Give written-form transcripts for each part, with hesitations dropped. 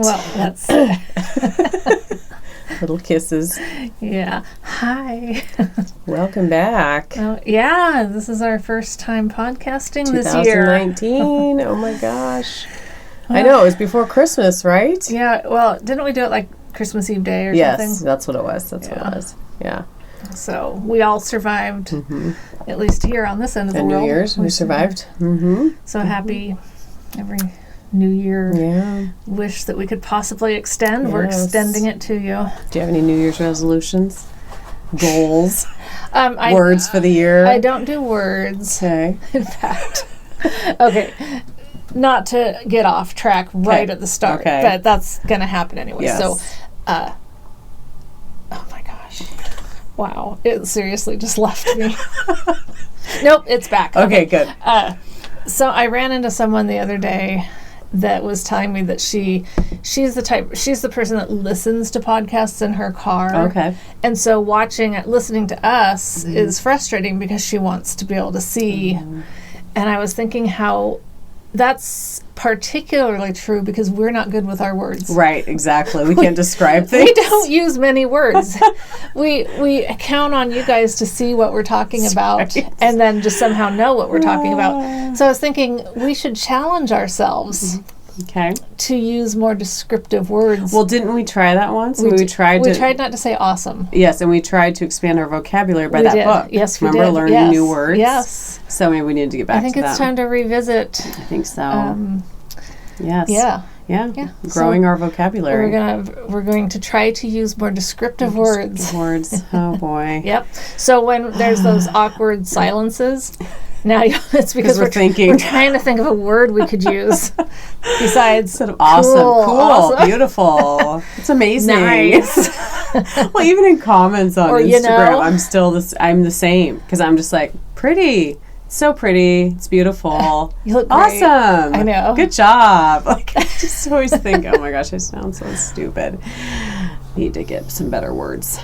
Well, that's little kisses. Yeah. Hi. Welcome back. Yeah, this is our first time podcasting this year. 2019. Oh my gosh. I know, it was before Christmas, right? Yeah, well, didn't we do it like Christmas Eve Day or something? Yes, that's what it was. What it was. Yeah. So we all survived, at least here on this end of the world. New Year's, we survived. Mm-hmm. So happy every New Year. Yeah. Wish that we could possibly extend. Yes. We're extending it to you. Do you have any New Year's resolutions? Goals? Words words for the year? I don't do words. Okay. In fact. Okay. Not to get off track right at the start, but that's going to happen anyway. Yes. So, oh my gosh. Wow. It seriously just left me. Nope, it's back. Okay, good. So I ran into someone the other day that was telling me that she's the person that listens to podcasts in her car. Okay. And so listening to us is frustrating because she wants to be able to see. And I was thinking how that's particularly true because we're not good with our words. Right, exactly. We can't describe things. We don't use many words. we count on you guys to see what we're talking about and then just somehow know what we're talking about. So I was thinking we should challenge ourselves to use more descriptive words. Well, didn't we try that once? We tried not to say awesome. Yes, and we tried to expand our vocabulary by that book. Yes, we Remember did. learning new words? Yes. So maybe we need to get back to that. I think it's time to revisit. I think so. Yes. Yeah. Growing our vocabulary. We're going to try to use more descriptive words. Oh boy. Yep. So when there's those awkward silences, now it's because we're trying to think of a word we could use besides instead of awesome, awesome. Beautiful. It's amazing. Nice. Well, even in comments on Instagram, you know, I'm the same because I'm just like pretty. So pretty. It's beautiful. You look great. Awesome. I know. Good job. Like I just always think, oh my gosh, I sound so stupid. Need to get some better words.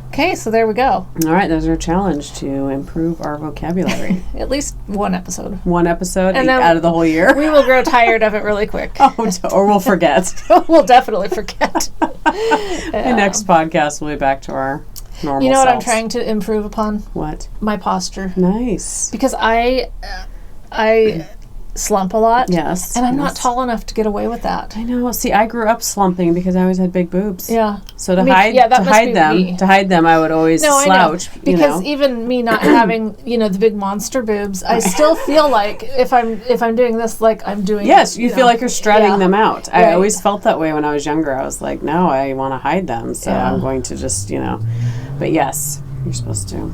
Okay, so there we go. All right, there's our challenge to improve our vocabulary. At least one episode. One episode out of the whole year. We will grow tired of it really quick. Or we'll forget. We'll definitely forget. The next podcast will be back to our normal You know what selves. I'm trying to improve upon? What? My posture. Nice. Because I slump a lot. Yes. And I'm not tall enough to get away with that. I know. See, I grew up slumping because I always had big boobs. Yeah. So to hide them, I would always slouch. I know. Because even me not having, the big monster boobs, I still feel like if I'm doing this, like I'm doing. Yes, you feel like you're strutting them out. Right. I always felt that way when I was younger. I was like, no, I want to hide them, so I'm going to just, But yes, you're supposed to.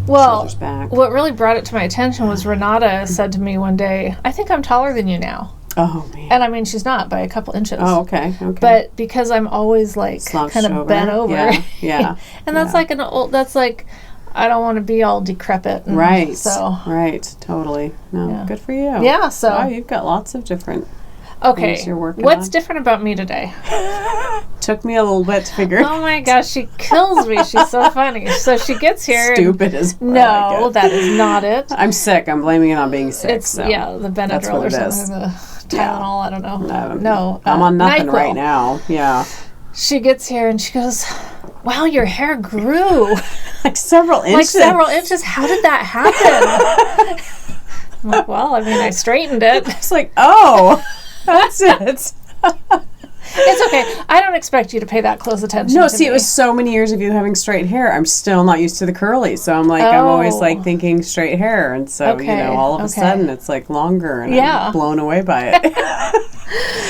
Well, what really brought it to my attention was Renata said to me one day, I think I'm taller than you now. Oh, man. And I mean, she's not by a couple inches. Oh, okay. But because I'm always slouched kind of bent over. Yeah. And that's I don't want to be all decrepit. Right. So. Right. Totally. No, good for you. Yeah, so. Wow, you've got lots of different things you're working what's on. different about me today? Took me a little bit to figure. Oh my gosh, she kills me. She's so funny. So she gets here. Stupid as well. No, that is not it. I'm sick. I'm blaming it on being sick. It's the Benadryl or something. The Tylenol. I don't know. No. I'm on nothing NyQuil. right now. Yeah. She gets here and she goes, "Wow, your hair grew like several inches. How did that happen?" I'm like, well, I mean, I straightened it. It's like, oh, that's it. It's okay. I don't expect you to pay that close attention. No, to see, me. it was so many years of you having straight hair. I'm still not used to the curly, so I'm like, I'm always like thinking straight hair, and so all of a sudden it's like longer, and I'm blown away by it.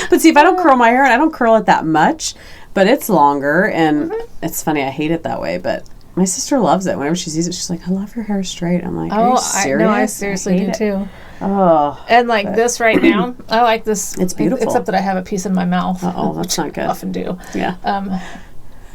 But see, if I don't curl my hair, and I don't curl it that much, but it's longer, and it's funny. I hate it that way, but my sister loves it. Whenever she sees it, she's like, "I love your hair straight." I'm like, "Are you serious?" I seriously do too. Oh, and this right now, I like this. It's beautiful, except that I have a piece in my mouth. That's not good. I often do. Yeah.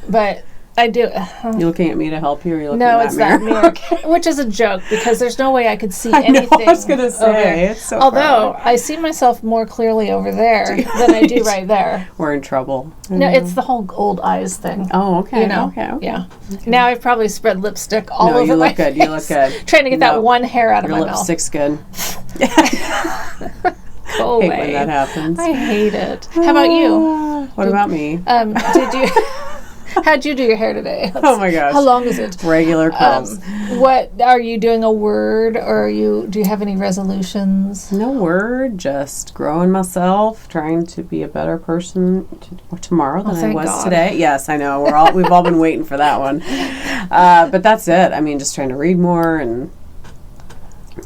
But I do. You looking at me to help you, or you looking at that mirror? No, it's that mirror, which is a joke because there's no way I could see anything. I was going to say, it's so although I see myself more clearly over there than I do right there. We're in trouble. No, it's the whole old eyes thing. Oh, okay. Okay. Yeah. Okay. Now I've probably spread lipstick all over my face. You look good. Trying to get that one hair out of my mouth. Your lipstick's good. Go away. I hate when that happens. I hate it. How about you? What about me? Did you... How'd you do your hair today? Oh my gosh. How long is it? Regular curls. What are you doing, a word, or do you have any resolutions? No word, just growing myself, trying to be a better person tomorrow than I was today. Yes, I know. We've all been waiting for that one. But that's it. I mean, just trying to read more, and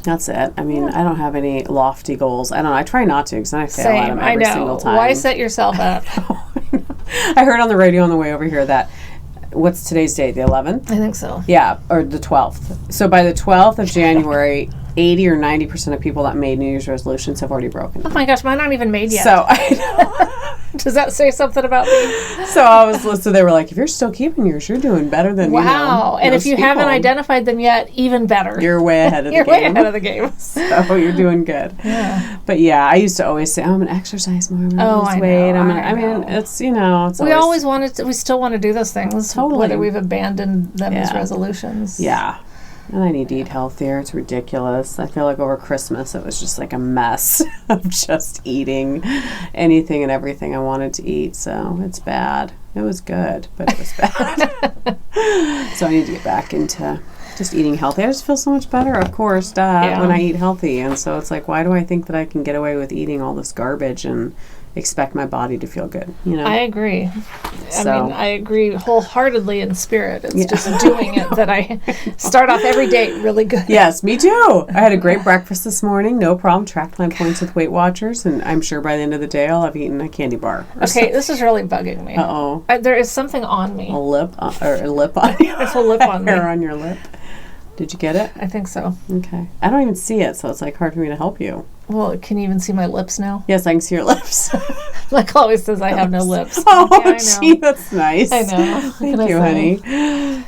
that's it. I mean, I don't have any lofty goals. I try not to, because then I fail at them every single time. Why set yourself up? I heard on the radio on the way over here that, what's today's date, the 11th? I think so. Yeah, or the 12th. So by the 12th of January, 80 or 90% of people that made New Year's resolutions have already broken. Oh my gosh, mine aren't even made yet. So I know. Does that say something about me? So they were like, if you're still keeping yours, you're doing better than wow. And if you haven't identified them yet, even better. You're way ahead of the game. You're way ahead of the game. So you're doing good. Yeah. But yeah, I used to always say, I'm going to exercise more. I'm going to lose weight. I mean, it's, it's we always wanted to, we still want to do those things. Totally. Whether we've abandoned them as resolutions. Yeah. And I need to eat healthier. It's ridiculous. I feel like over Christmas it was just like a mess of just eating anything and everything I wanted to eat. So it's bad. It was good, but it was bad. So I need to get back into just eating healthy. I just feel so much better, of course, when I eat healthy. And so it's like, why do I think that I can get away with eating all this garbage and expect my body to feel good? I agree. I agree wholeheartedly in spirit. It's just doing it that I start off every day really good. Yes, me too. I had a great breakfast this morning, no problem. Tracked my points with Weight Watchers, and I'm sure by the end of the day I'll have eaten a candy bar. This is really bugging me. Uh-oh. There is something on me. A lip on you. It's a lip on me. Hair on your lip. Did you get it? I think so. Okay. I don't even see it, so it's like hard for me to help you. Well, can you even see my lips now? Yes, I can see your lips. Like always says, I have no lips. Oh, gee, that's nice. I know. Thank you, honey.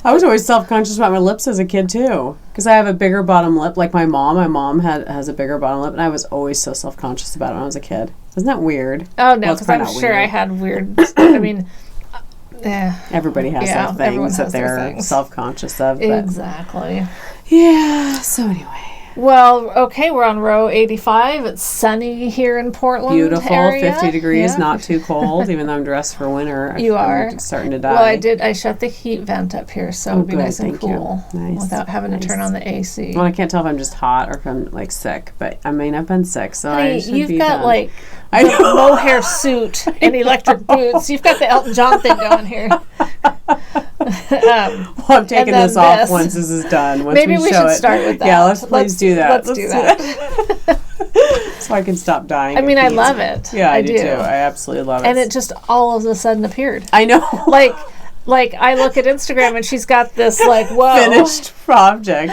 I was always self-conscious about my lips as a kid, too. Because I have a bigger bottom lip, like my mom. My mom has a bigger bottom lip, and I was always so self-conscious about it when I was a kid. Isn't that weird? Oh, no, because I'm sure I had weird... I mean... Everybody has their things that they're self-conscious of. Exactly. Yeah, so anyway. Well, okay, we're on row 85. It's sunny here in Portland. Beautiful, area. 50 degrees, not too cold, even though I'm dressed for winter. I'm starting to die. Well, I shut the heat vent up here, so it would be nice and cool without having to turn on the AC. Well, I can't tell if I'm just hot or if I'm, like, sick, but I mean, I've been sick, so I should you've be got, done. Like, the mohair suit and electric boots. You've got the Elton John thing going here. Well, I'm taking this off once this is done. Once Maybe we should start with that. Yeah, let's do that. Let's do that. So I can stop dying. I mean, I love it. Yeah, I do too. I absolutely love it. And it just all of a sudden appeared. I know. Like I look at Instagram and she's got this whoa. Finished project.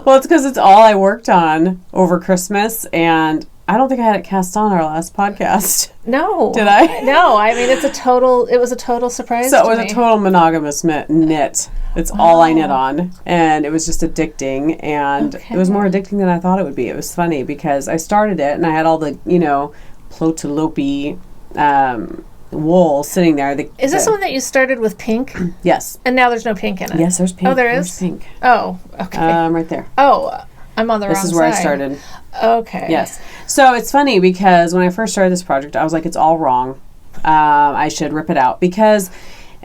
Well, it's because it's all I worked on over Christmas, and I don't think I had it cast on our last podcast. No. Did I? No. I mean, it was a total surprise So it was a total monogamous knit. It's all I knit on. And it was just addicting. And it was more addicting than I thought it would be. It was funny because I started it and I had all the, plotalope wool sitting there. Is this one that you started with pink? Yes. And now there's no pink in it? Yes, there's pink. Oh, there is? There's pink. Oh, okay. Right there. Oh, I'm on the wrong side. This is where I started. Okay. Yes. So it's funny because when I first started this project, I was like, it's all wrong. I should rip it out because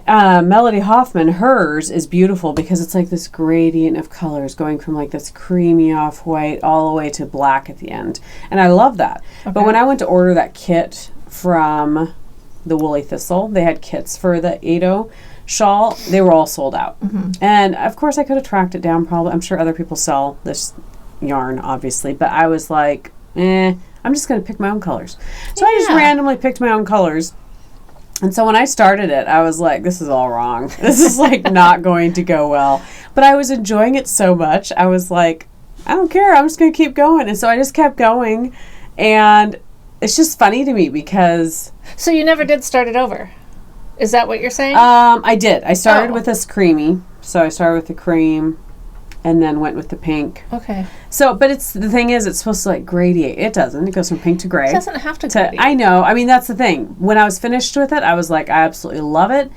Melody Hoffman, hers is beautiful because it's like this gradient of colors going from like this creamy off-white all the way to black at the end. And I love that. Okay. But when I went to order that kit from the Woolly Thistle, they had kits for the Ado shawl. They were all sold out. Mm-hmm. And of course I could have tracked it down probably. I'm sure other people sell this yarn, obviously. But I was like, I'm just going to pick my own colors. So I just randomly picked my own colors. And so when I started it, I was like, this is all wrong. This is like not going to go well. But I was enjoying it so much. I was like, I don't care. I'm just going to keep going. And so I just kept going. And it's just funny to me because... So you never did start it over? Is that what you're saying? I did. I started with this creamy. So I started with the cream and then went with the pink. Okay. So, but the thing is, it's supposed to like gradiate. It doesn't. It goes from pink to gray. It doesn't have to gradiate. I know. I mean, that's the thing. When I was finished with it, I was like, I absolutely love it.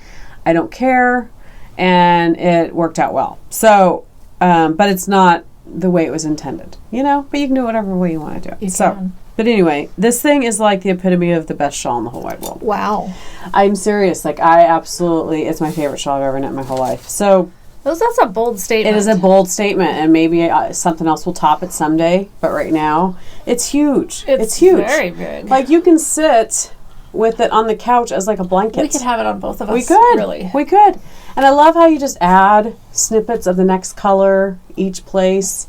I don't care. And it worked out well. So, but it's not the way it was intended, But you can do it whatever way you want to do it. You can. But anyway, this thing is like the epitome of the best shawl in the whole wide world. Wow. I'm serious. Like, I absolutely, it's my favorite shawl I've ever knit in my whole life. So that's a bold statement. It is a bold statement, and maybe something else will top it someday. But right now, it's huge. It's huge. Very big. Like, you can sit with it on the couch as like a blanket. We could have it on both of us. We could. Really. We could. And I love how you just add snippets of the next color each place,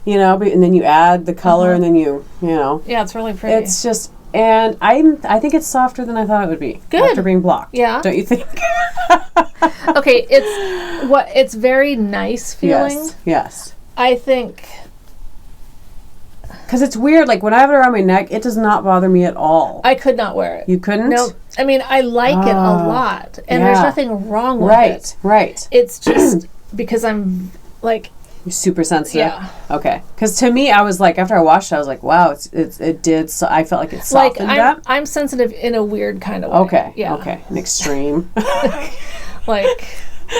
you know, and then you add the color, and then you know. Yeah, it's really pretty. It's just, and I think it's softer than I thought it would be. Good. After being blocked. Yeah. Don't you think? Okay, it's very nice feeling. Yes. I think. Because it's weird, like when I have it around my neck, it does not bother me at all. I could not wear it. You couldn't? No. I mean, I like it a lot, and there's nothing wrong with it. Right. It's just because I'm like. You're super sensitive? Yeah. Okay. Because to me, I was like, after I washed it, I was like, wow, it did, so I felt like it softened up. I'm sensitive in a weird kind of way. Okay. Yeah. Okay. An extreme. Like,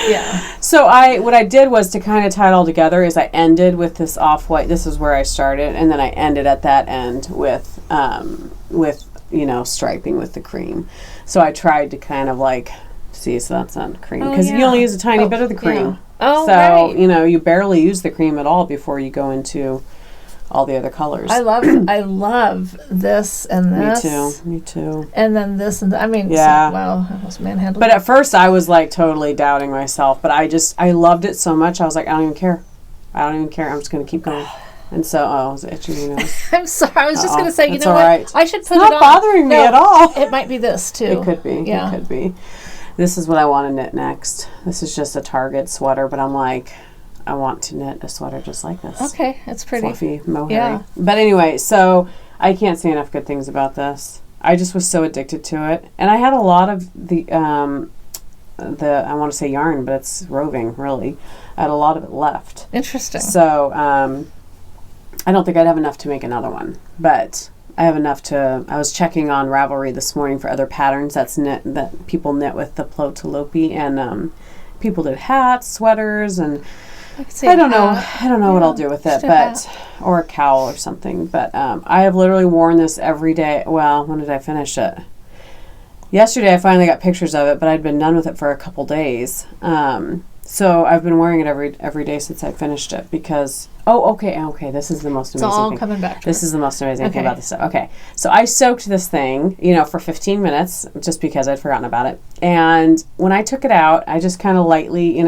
yeah. So what I did was to kind of tie it all together is I ended with this off-white. This is where I started, and then I ended at that end with striping with the cream. So I tried to kind of like, see, so that's not cream because you only use a tiny bit of the cream. Yeah. Oh, so right. You barely use the cream at all before you go into all the other colors. I love this and this. Me too. And then this and I mean, yeah. Wow, I was manhandling. But at first I was like totally doubting myself, but I loved it so much. I was like, I don't even care. I'm just going to keep going. And so, I was itching, I'm sorry. I was just going to say, That's you know what? Right. I should put it's it on. not bothering me at all. It might be this too. It could be. Yeah. It could be. This is what I want to knit next. This is just a Target sweater, but I'm like, I want to knit a sweater just like this. Okay, it's pretty. Fluffy, mohair. Yeah. But anyway, so I can't say enough good things about this. I just was so addicted to it. And I had a lot of the I want to say yarn, but it's roving, really. I had a lot of it left. Interesting. So I don't think I'd have enough to make another one. But I have enough to. I was checking on Ravelry this morning for other patterns that people knit with the Plotalopi, and people did hats, sweaters, and I don't know what I'll do with it, or a cowl or something. But I have literally worn this every day. Well, when did I finish it? Yesterday I finally got pictures of it, but I'd been done with it for a couple days. So I've been wearing it every day since I finished it because okay, this is the most amazing thing. It's all coming back to This is the most amazing thing about this stuff. Okay. So I soaked this thing, for 15 minutes just because I'd forgotten about it. And when I took it out, I just kind of lightly,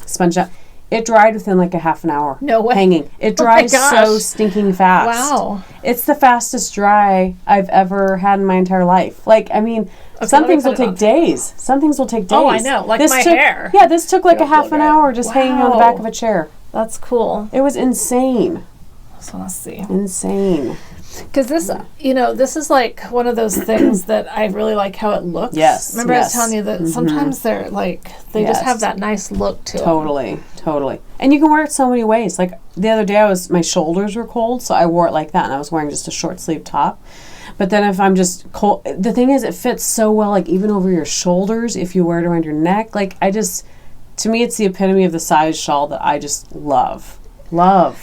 sponged out. It dried within like a half an hour. No way. Hanging. It dries so stinking fast. Wow. It's the fastest dry I've ever had in my entire life. Like, I mean, some things will take days. Some things will take days. Oh, I know. Like my hair. Yeah, this took like a half an hour just hanging on the back of a chair. That's cool. It was insane. So let's see. Insane. Because this, this is like one of those things that I really like how it looks. Yes. Remember I was telling you that sometimes they're like, they just have that nice look to them. Totally. And you can wear it so many ways. Like the other day my shoulders were cold, so I wore it like that, and I was wearing just a short sleeve top. But then if I'm just cold, the thing is it fits so well, like even over your shoulders if you wear it around your neck. Like to me it's the epitome of the size shawl that I just love.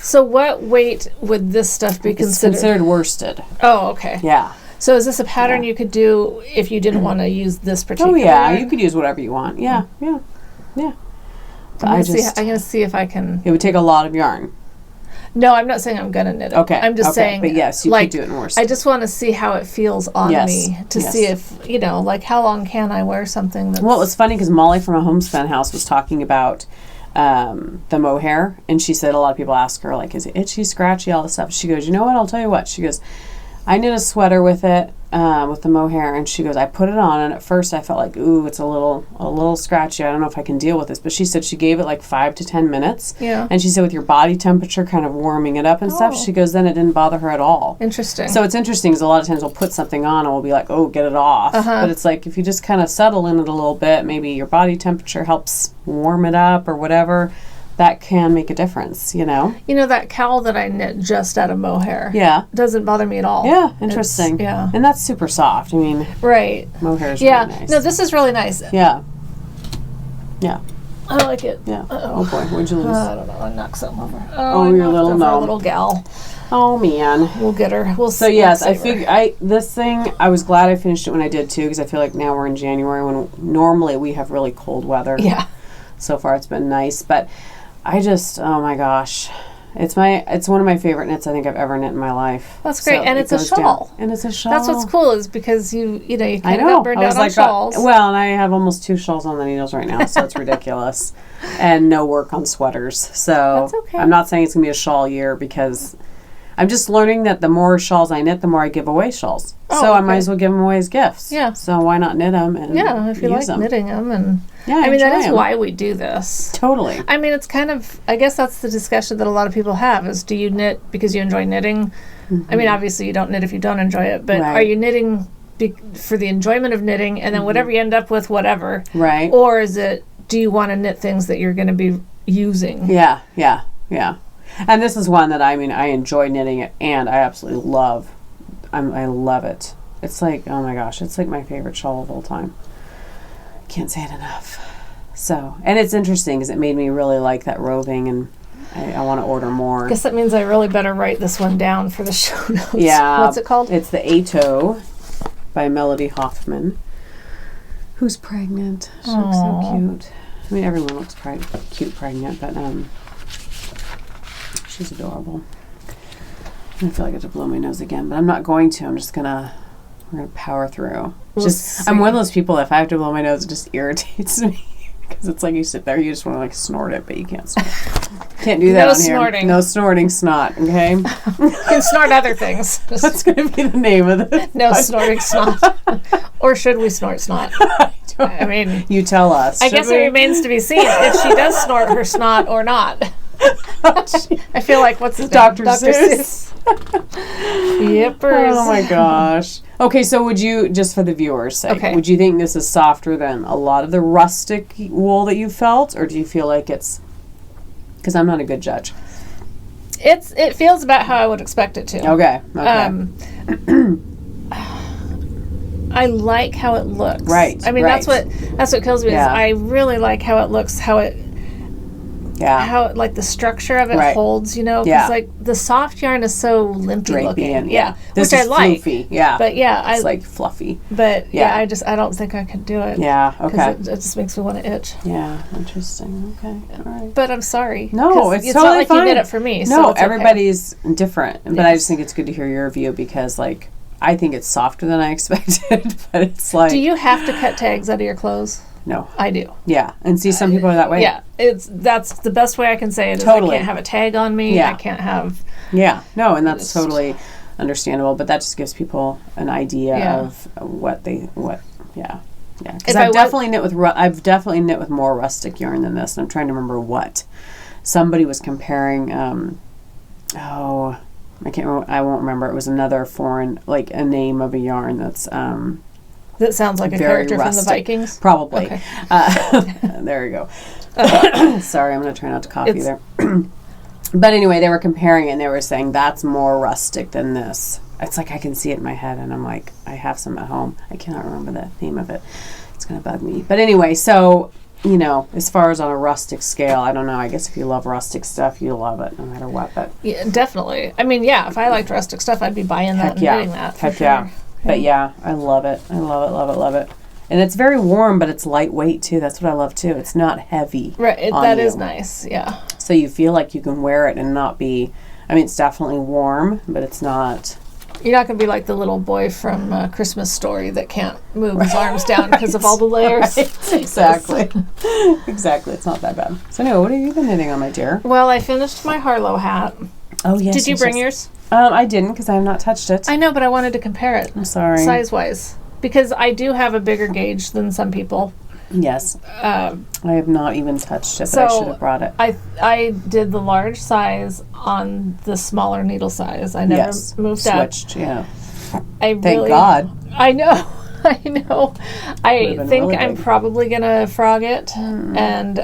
So what weight would this stuff be considered? It's considered worsted. Oh, okay. Yeah. So is this a pattern you could do if you didn't want to use this particular? Oh yeah, you could use whatever you want. Yeah. I'm going to see if I can. It would take a lot of yarn. No, I'm not saying I'm going to knit it. Okay. I'm just saying. But yes, you could do it in worsted. I just want to see how it feels on me to see if, like how long can I wear something that's... Well, it was funny because Molly from a Homespun House was talking about the mohair, and she said a lot of people ask her, like, is it itchy, scratchy, all this stuff. She goes, you know what, I'll tell you what. She goes, I knit a sweater with it, with the mohair, and she goes, I put it on, and at first I felt like, ooh, it's a little scratchy. I don't know if I can deal with this. But she said she gave it like 5 to 10 minutes. Yeah. And she said with your body temperature kind of warming it up and stuff, she goes, then it didn't bother her at all. Interesting. So it's interesting because a lot of times we'll put something on and we'll be like, oh, get it off. But it's like if you just kind of settle in it a little bit, maybe your body temperature helps warm it up or whatever. That can make a difference, that cowl that I knit just out of mohair. Yeah. Doesn't bother me at all. Yeah, interesting. Yeah. And that's super soft. I mean, right. Mohair is really nice. No, this is really nice. Yeah. Yeah. I like it. Yeah. Oh boy, what'd you lose? I don't know. I knocked something over. Oh, your little gnome. Little gal. Oh man, we'll get her. So yes, I figured this thing. I was glad I finished it when I did too, because I feel like now we're in January when normally we have really cold weather. Yeah. So far it's been nice, but I just, oh my gosh, it's one of my favorite knits I think I've ever knit in my life. That's great, and it's a shawl. And it's a shawl. That's what's cool is because you kind of got burned out on shawls. Well, and I have almost 2 shawls on the needles right now, so it's ridiculous, and no work on sweaters. So that's okay. I'm not saying it's gonna be a shawl year because I'm just learning that the more shawls I knit, the more I give away shawls. So I might as well give them away as gifts. Yeah. So why not knit them and if you like them. knitting them and I mean that is why we do this. Totally. I mean it's kind of I guess that's the discussion that a lot of people have is do you knit because you enjoy knitting? I mean obviously you don't knit if you don't enjoy it, but are you knitting for the enjoyment of knitting and then whatever you end up with whatever? Right. Or is it do you want to knit things that you're going to be using? Yeah. And this is one that I enjoy knitting it, and I absolutely love. I love it. It's like, oh my gosh, it's like my favorite shawl of all time. Can't say it enough. So, and it's interesting because it made me really like that roving, and I want to order more. I guess that means I really better write this one down for the show notes. Yeah. What's it called? It's the Ato by Melody Hoffman, who's pregnant. She looks so cute. I mean, everyone looks cute pregnant, but she's adorable. I feel like I have to blow my nose again, but I'm not going to. We're gonna power through. I'm one of those people, if I have to blow my nose, it just irritates me. Because it's like you sit there, you just want to like snort it, but you can't snort. Can't do that on snorting. Here. No snorting snot, okay? You can snort other things. That's going to be the name of it. No snorting snot. Or should we snort snot? I mean... You tell us. I guess it remains to be seen if she does snort her snot or not. I feel like, what's his name? Dr. Seuss. Yippers. Oh my gosh. Okay, so would you, just for the viewers' sake, would you think this is softer than a lot of the rustic wool that you felt, or do you feel like it's, because I'm not a good judge. It feels about how I would expect it to. Okay. I like how it looks. Right. I mean, that's what kills me is I really like how it looks, how like the structure of it holds, because like the soft yarn is so limpy drapey looking. This which is I like. floofy. But it's like fluffy. But I don't think I could do it. Yeah, okay. It just makes me want to itch. Yeah, interesting. Okay, all right. But I'm sorry. No, it's totally not like fine. You did it for me. No, so it's everybody's different. But I just think it's good to hear your view because like I think it's softer than I expected. But it's like, do you have to cut tags out of your clothes? No. I do. Yeah. And see, some people are that way. Yeah. That's the best way I can say it. Totally. I can't have a tag on me. Yeah. I can't have... Yeah. No, and that's totally understandable, but that just gives people an idea of Because I've definitely knit with more rustic yarn than this, and I'm trying to remember what. Somebody was comparing, I can't remember, I won't remember. It was another foreign, like a name of a yarn that's... that sounds like a character rustic. From the Vikings? Probably. Okay. There you go. Sorry, I'm going to try not to cough either. But anyway, they were comparing it, and they were saying that's more rustic than this. It's like I can see it in my head, and I'm like, I have some at home. I cannot remember the name of it. It's going to bug me. But anyway, so, as far as on a rustic scale, I don't know. I guess if you love rustic stuff, you love it no matter what. But yeah, definitely. I mean, if I liked rustic stuff, I'd be buying that and knitting that. Heck yeah. But I love it. I love it, love it, love it. And it's very warm, but it's lightweight too. That's what I love too. It's not heavy. Right. That is nice. Yeah. So you feel like you can wear it and not be, it's definitely warm, but it's not. You're not going to be like the little boy from Christmas Story that can't move his arms down because of all the layers. Right. Exactly. Exactly. It's not that bad. So anyway, what have you been knitting on, my dear? Well, I finished my Harlow hat. Oh, yes. Did you bring yours? I didn't because I have not touched it. I know, but I wanted to compare it. I'm sorry. Size-wise. Because I do have a bigger gauge than some people. Yes. I have not even touched it, but I should have brought it. I did the large size on the smaller needle size. I never moved up. Switched, yeah. Thank God. I know. I know. I think really I'm probably going to frog it. And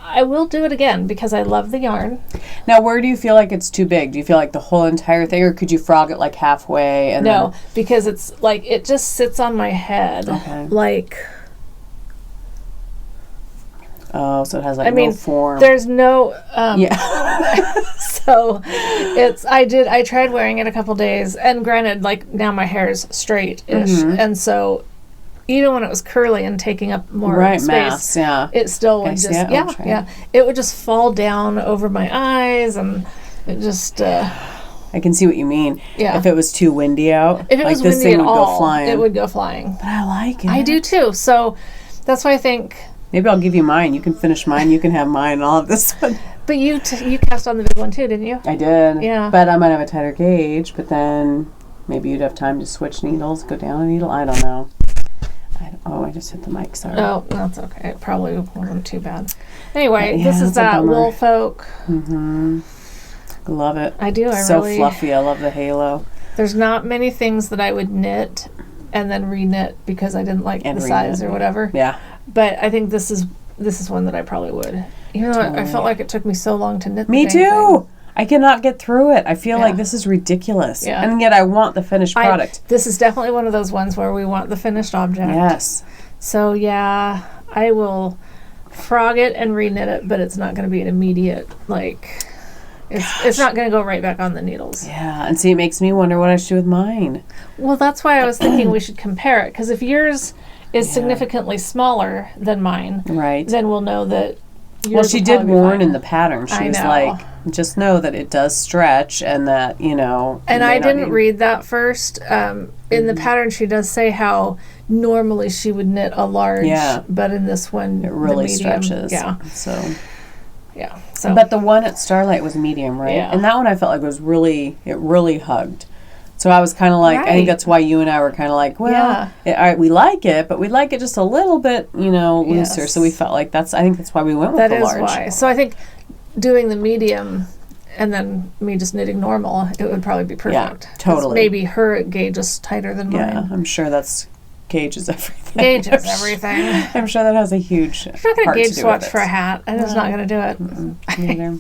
I will do it again because I love the yarn. Now, where do you feel like it's too big? Do you feel like the whole entire thing, or could you frog it like halfway? And no, because it's like it just sits on my head. Okay. Like Oh, so it has like no form. There's no yeah. So I tried wearing it a couple days, and granted, like now my hair is straight-ish, and so even when it was curly and taking up more space, mass, yeah. it still would just it would just fall down over my eyes, and it just I can see what you mean. Yeah. If it was too windy out, if it was this windy thing at would all, go flying. it would go flying. But I like it. I do too. So that's why I think maybe I'll give you mine. You can finish mine. You can have mine. I'll have this one. But you cast on the big one too, didn't you? I did. Yeah. But I might have a tighter gauge. But then maybe you'd have time to switch needles, go down a needle. I don't know. I just hit the mic. Sorry. Oh, that's okay. It probably wasn't too bad. Anyway, this is that Woolfolk. Love it. I do. So fluffy. I love the halo. There's not many things that I would knit and then reknit because I didn't like the size or whatever. Yeah. But I think this is one that I probably would. Even though I felt like it took me so long to knit. Me too. I cannot get through it. I feel like this is ridiculous. Yeah. And yet I want the finished product. This is definitely one of those ones where we want the finished object. Yes. So yeah, I will frog it and reknit it, but it's not going to be an immediate, like, it's not going to go right back on the needles. Yeah, and see, it makes me wonder what I should do with mine. Well, that's why I was thinking we should compare it, because if yours is significantly smaller than mine, right, then we'll know that yours Well, she did warn fine. In the pattern. She was like, just know that it does stretch and that, you know. And I didn't read that first. In the pattern, she does say how normally she would knit a large, but in this one, it really the medium, stretches. Yeah. So. Yeah. So. But the one at Starlight was medium, right? Yeah. And that one I felt like it really hugged. So I was kind of like, I think that's why you and I were kind of like, well, we like it, but we'd like it just a little bit, you know, looser. Yes. So we felt like I think that's why we went with the large. That is why. So I think doing the medium and then me just knitting normal, it would probably be perfect. Yeah, totally. Maybe her gauge is tighter than mine. Yeah, I'm sure that's gauge is everything. Gauge is everything. I'm sure that has a huge part to do with it. I'm not going to gauge swatch for a hat. I'm just not going to do it. Neither.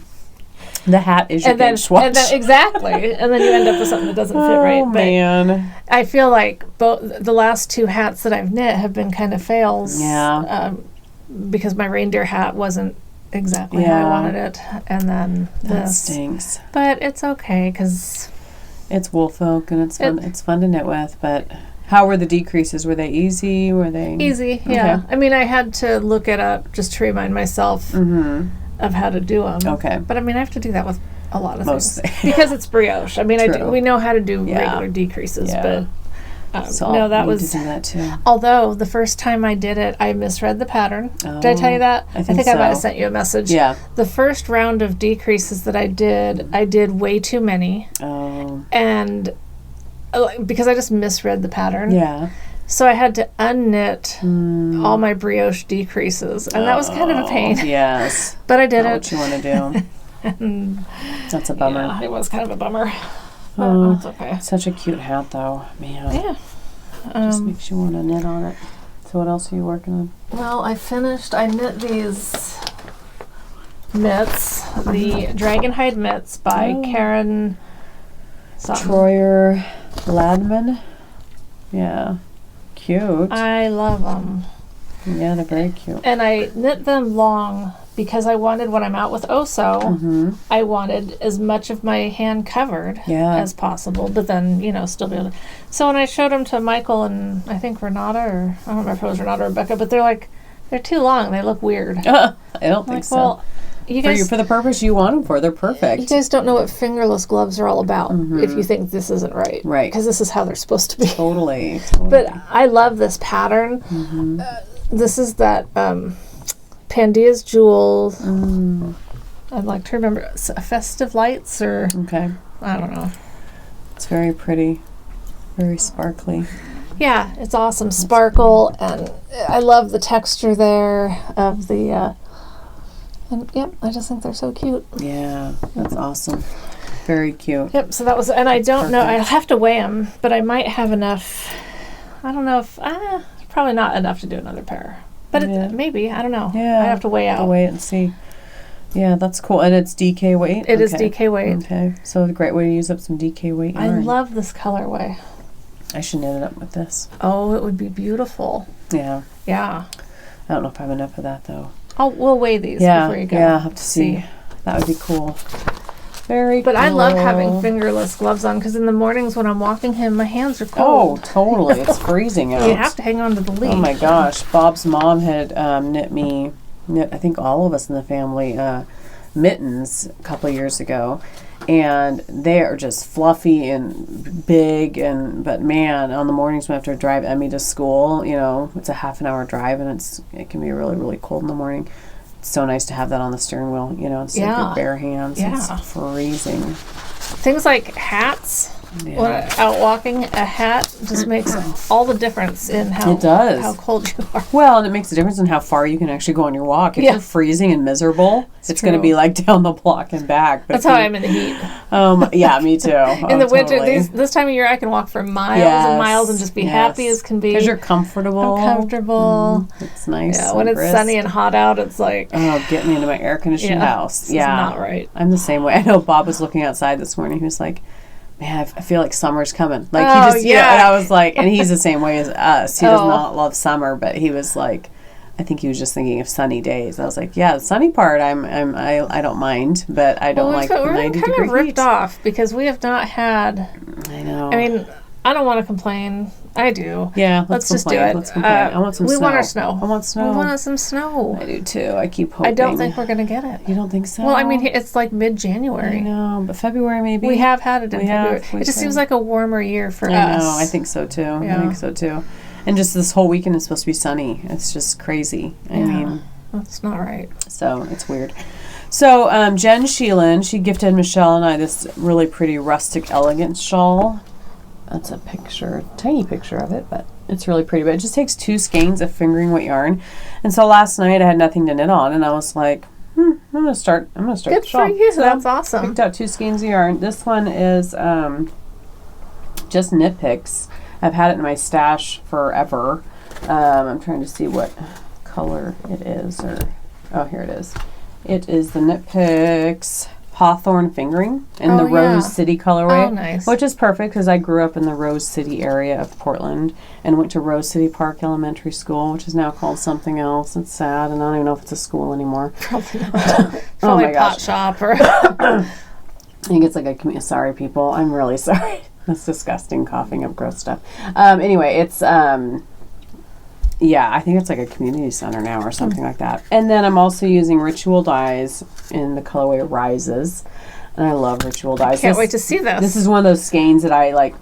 The hat is your gauge swatch. Exactly. And then you end up with something that doesn't fit right. But man. I feel like the last two hats that I've knit have been kind of fails. Yeah. Because my reindeer hat wasn't exactly how I wanted it. And then that stinks. But it's okay because it's Woolfolk and it's fun. It's fun to knit with. But how were the decreases? Were they easy? Were they easy? Yeah. Okay. I mean, I had to look it up just to remind myself of how to do them. Okay. But I mean, I have to do that with a lot of things because it's brioche. I mean, we know how to do regular decreases, but. So no, that was. To do that too. Although the first time I did it, I misread the pattern. Did I tell you that? I think I might have sent you a message. Yeah. The first round of decreases that I did way too many. Oh. And because I just misread the pattern. Yeah. So I had to unknit all my brioche decreases, and that was kind of a pain. Yes. But I did Not it. What you want to do? That's a bummer. Yeah, it was kind of a bummer. Oh, that's okay. Such a cute hat, though. Man. Yeah. Just makes you want to knit on it. So what else are you working on? Well, I knit these mitts, the Dragonhide mitts by Karen Troyer Ladman. Yeah. Cute. I love them. Yeah, they're very cute. And I knit them long because I wanted, when I'm out with Oso, I wanted as much of my hand covered as possible, but then, still be able to. So when I showed them to Michael and I think Renata, or I don't remember if it was Renata or Rebecca, but they're like, they're too long. They look weird. I don't think so. Well, you guys, for the purpose you want them for, they're perfect. You guys don't know what fingerless gloves are all about if you think this isn't right. Right. Because this is how they're supposed to be. Totally. But I love this pattern. This is that Pandia's Jewels. I'd like to remember Festive Lights or... Okay. I don't know. It's very pretty. Very sparkly. Yeah, it's awesome. Sparkle, and I love the texture there of the... and yep, I just think they're so cute. Yeah, that's awesome. Very cute. Yep, so that was... And I don't know. I'll have to weigh them, but I might have enough... I don't know if... probably not enough to do another pair. But maybe. I don't know. Yeah. I have to weigh out. I'll weigh it and see. Yeah, that's cool. And it's DK weight? It is DK weight. Okay. So a great way to use up some DK weight yarn. I love this colorway. I should knit it up with this. Oh, it would be beautiful. Yeah. Yeah. I don't know if I have enough of that, though. we'll weigh these before you go. Yeah, I'll have to see. That would be cool. Very But cool. I love having fingerless gloves on because in the mornings when I'm walking him, my hands are cold. Oh, totally. It's freezing out. You have to hang on to the lead. Oh my gosh. Bob's mom had knit, I think all of us in the family, mittens a couple of years ago. And they are just fluffy and big. But man, on the mornings when I have to drive Emmy to school, it's a half an hour drive and it can be really, really cold in the morning. It's so nice to have that on the steering wheel, instead of your bare hands. Yeah. It's freezing. Things like hats. Yeah. When out walking, a hat just makes all the difference in how cold you are. Well, and it makes a difference in how far you can actually go on your walk. If you're freezing and miserable, it's going to be like down the block and back. But that's how I'm in the heat. Yeah, me too. In the winter, this time of year, I can walk for miles and miles and just be happy as can be. Because you're comfortable. I'm comfortable. It's nice. Yeah, when it's sunny and hot out, it's like... Oh, get me into my air-conditioned house. It's not right. I'm the same way. I know Bob was looking outside this morning. He was like... Man, I feel like summer's coming. Like he just, and I was like, and he's the same way as us. He does not love summer, but he was like, I think he was just thinking of sunny days. I was like, yeah, the sunny part, I don't mind, but I don't like the 90 degree heat. We're kind of ripped off because we have not had. I know. I mean, I don't want to complain. I do. Yeah, let's just do it. Let's complain. I want some snow. We want our snow. I want snow. We want some snow. I do too. I keep hoping. I don't think we're going to get it. You don't think so? Well, I mean, it's like mid-January. I know, but February maybe. We have had it in February. It just seems like a warmer year for us. I know. I think so too. Yeah. I think so too. And just this whole weekend is supposed to be sunny. It's just crazy. I mean, that's not right. So it's weird. So Jen Sheelan, she gifted Michelle and I this really pretty rustic elegance shawl. That's a tiny picture of it, but it's really pretty. But it just takes 2 skeins of fingering weight yarn. And so last night I had nothing to knit on, and I was like, I'm gonna start. Good the shawl. for you. So that's awesome. Picked out 2 skeins of yarn. This one is just knit picks. I've had it in my stash forever. I'm trying to see what color it is. Here it is. It is the Knit Picks Hawthorne Fingering in the Rose City colorway. Oh, nice. Which is perfect because I grew up in the Rose City area of Portland and went to Rose City Park Elementary School, which is now called something else. It's sad, and I don't even know if it's a school anymore. Probably not. Probably a pot shop or... I think it's like a... Sorry, people. I'm really sorry. That's disgusting, coughing up gross stuff. Anyway, it's... I think it's like a community center now or something like that. And then I'm also using Ritual dyes in the colorway Rises. And I love Ritual dyes. I can't wait to see this. This is one of those skeins that I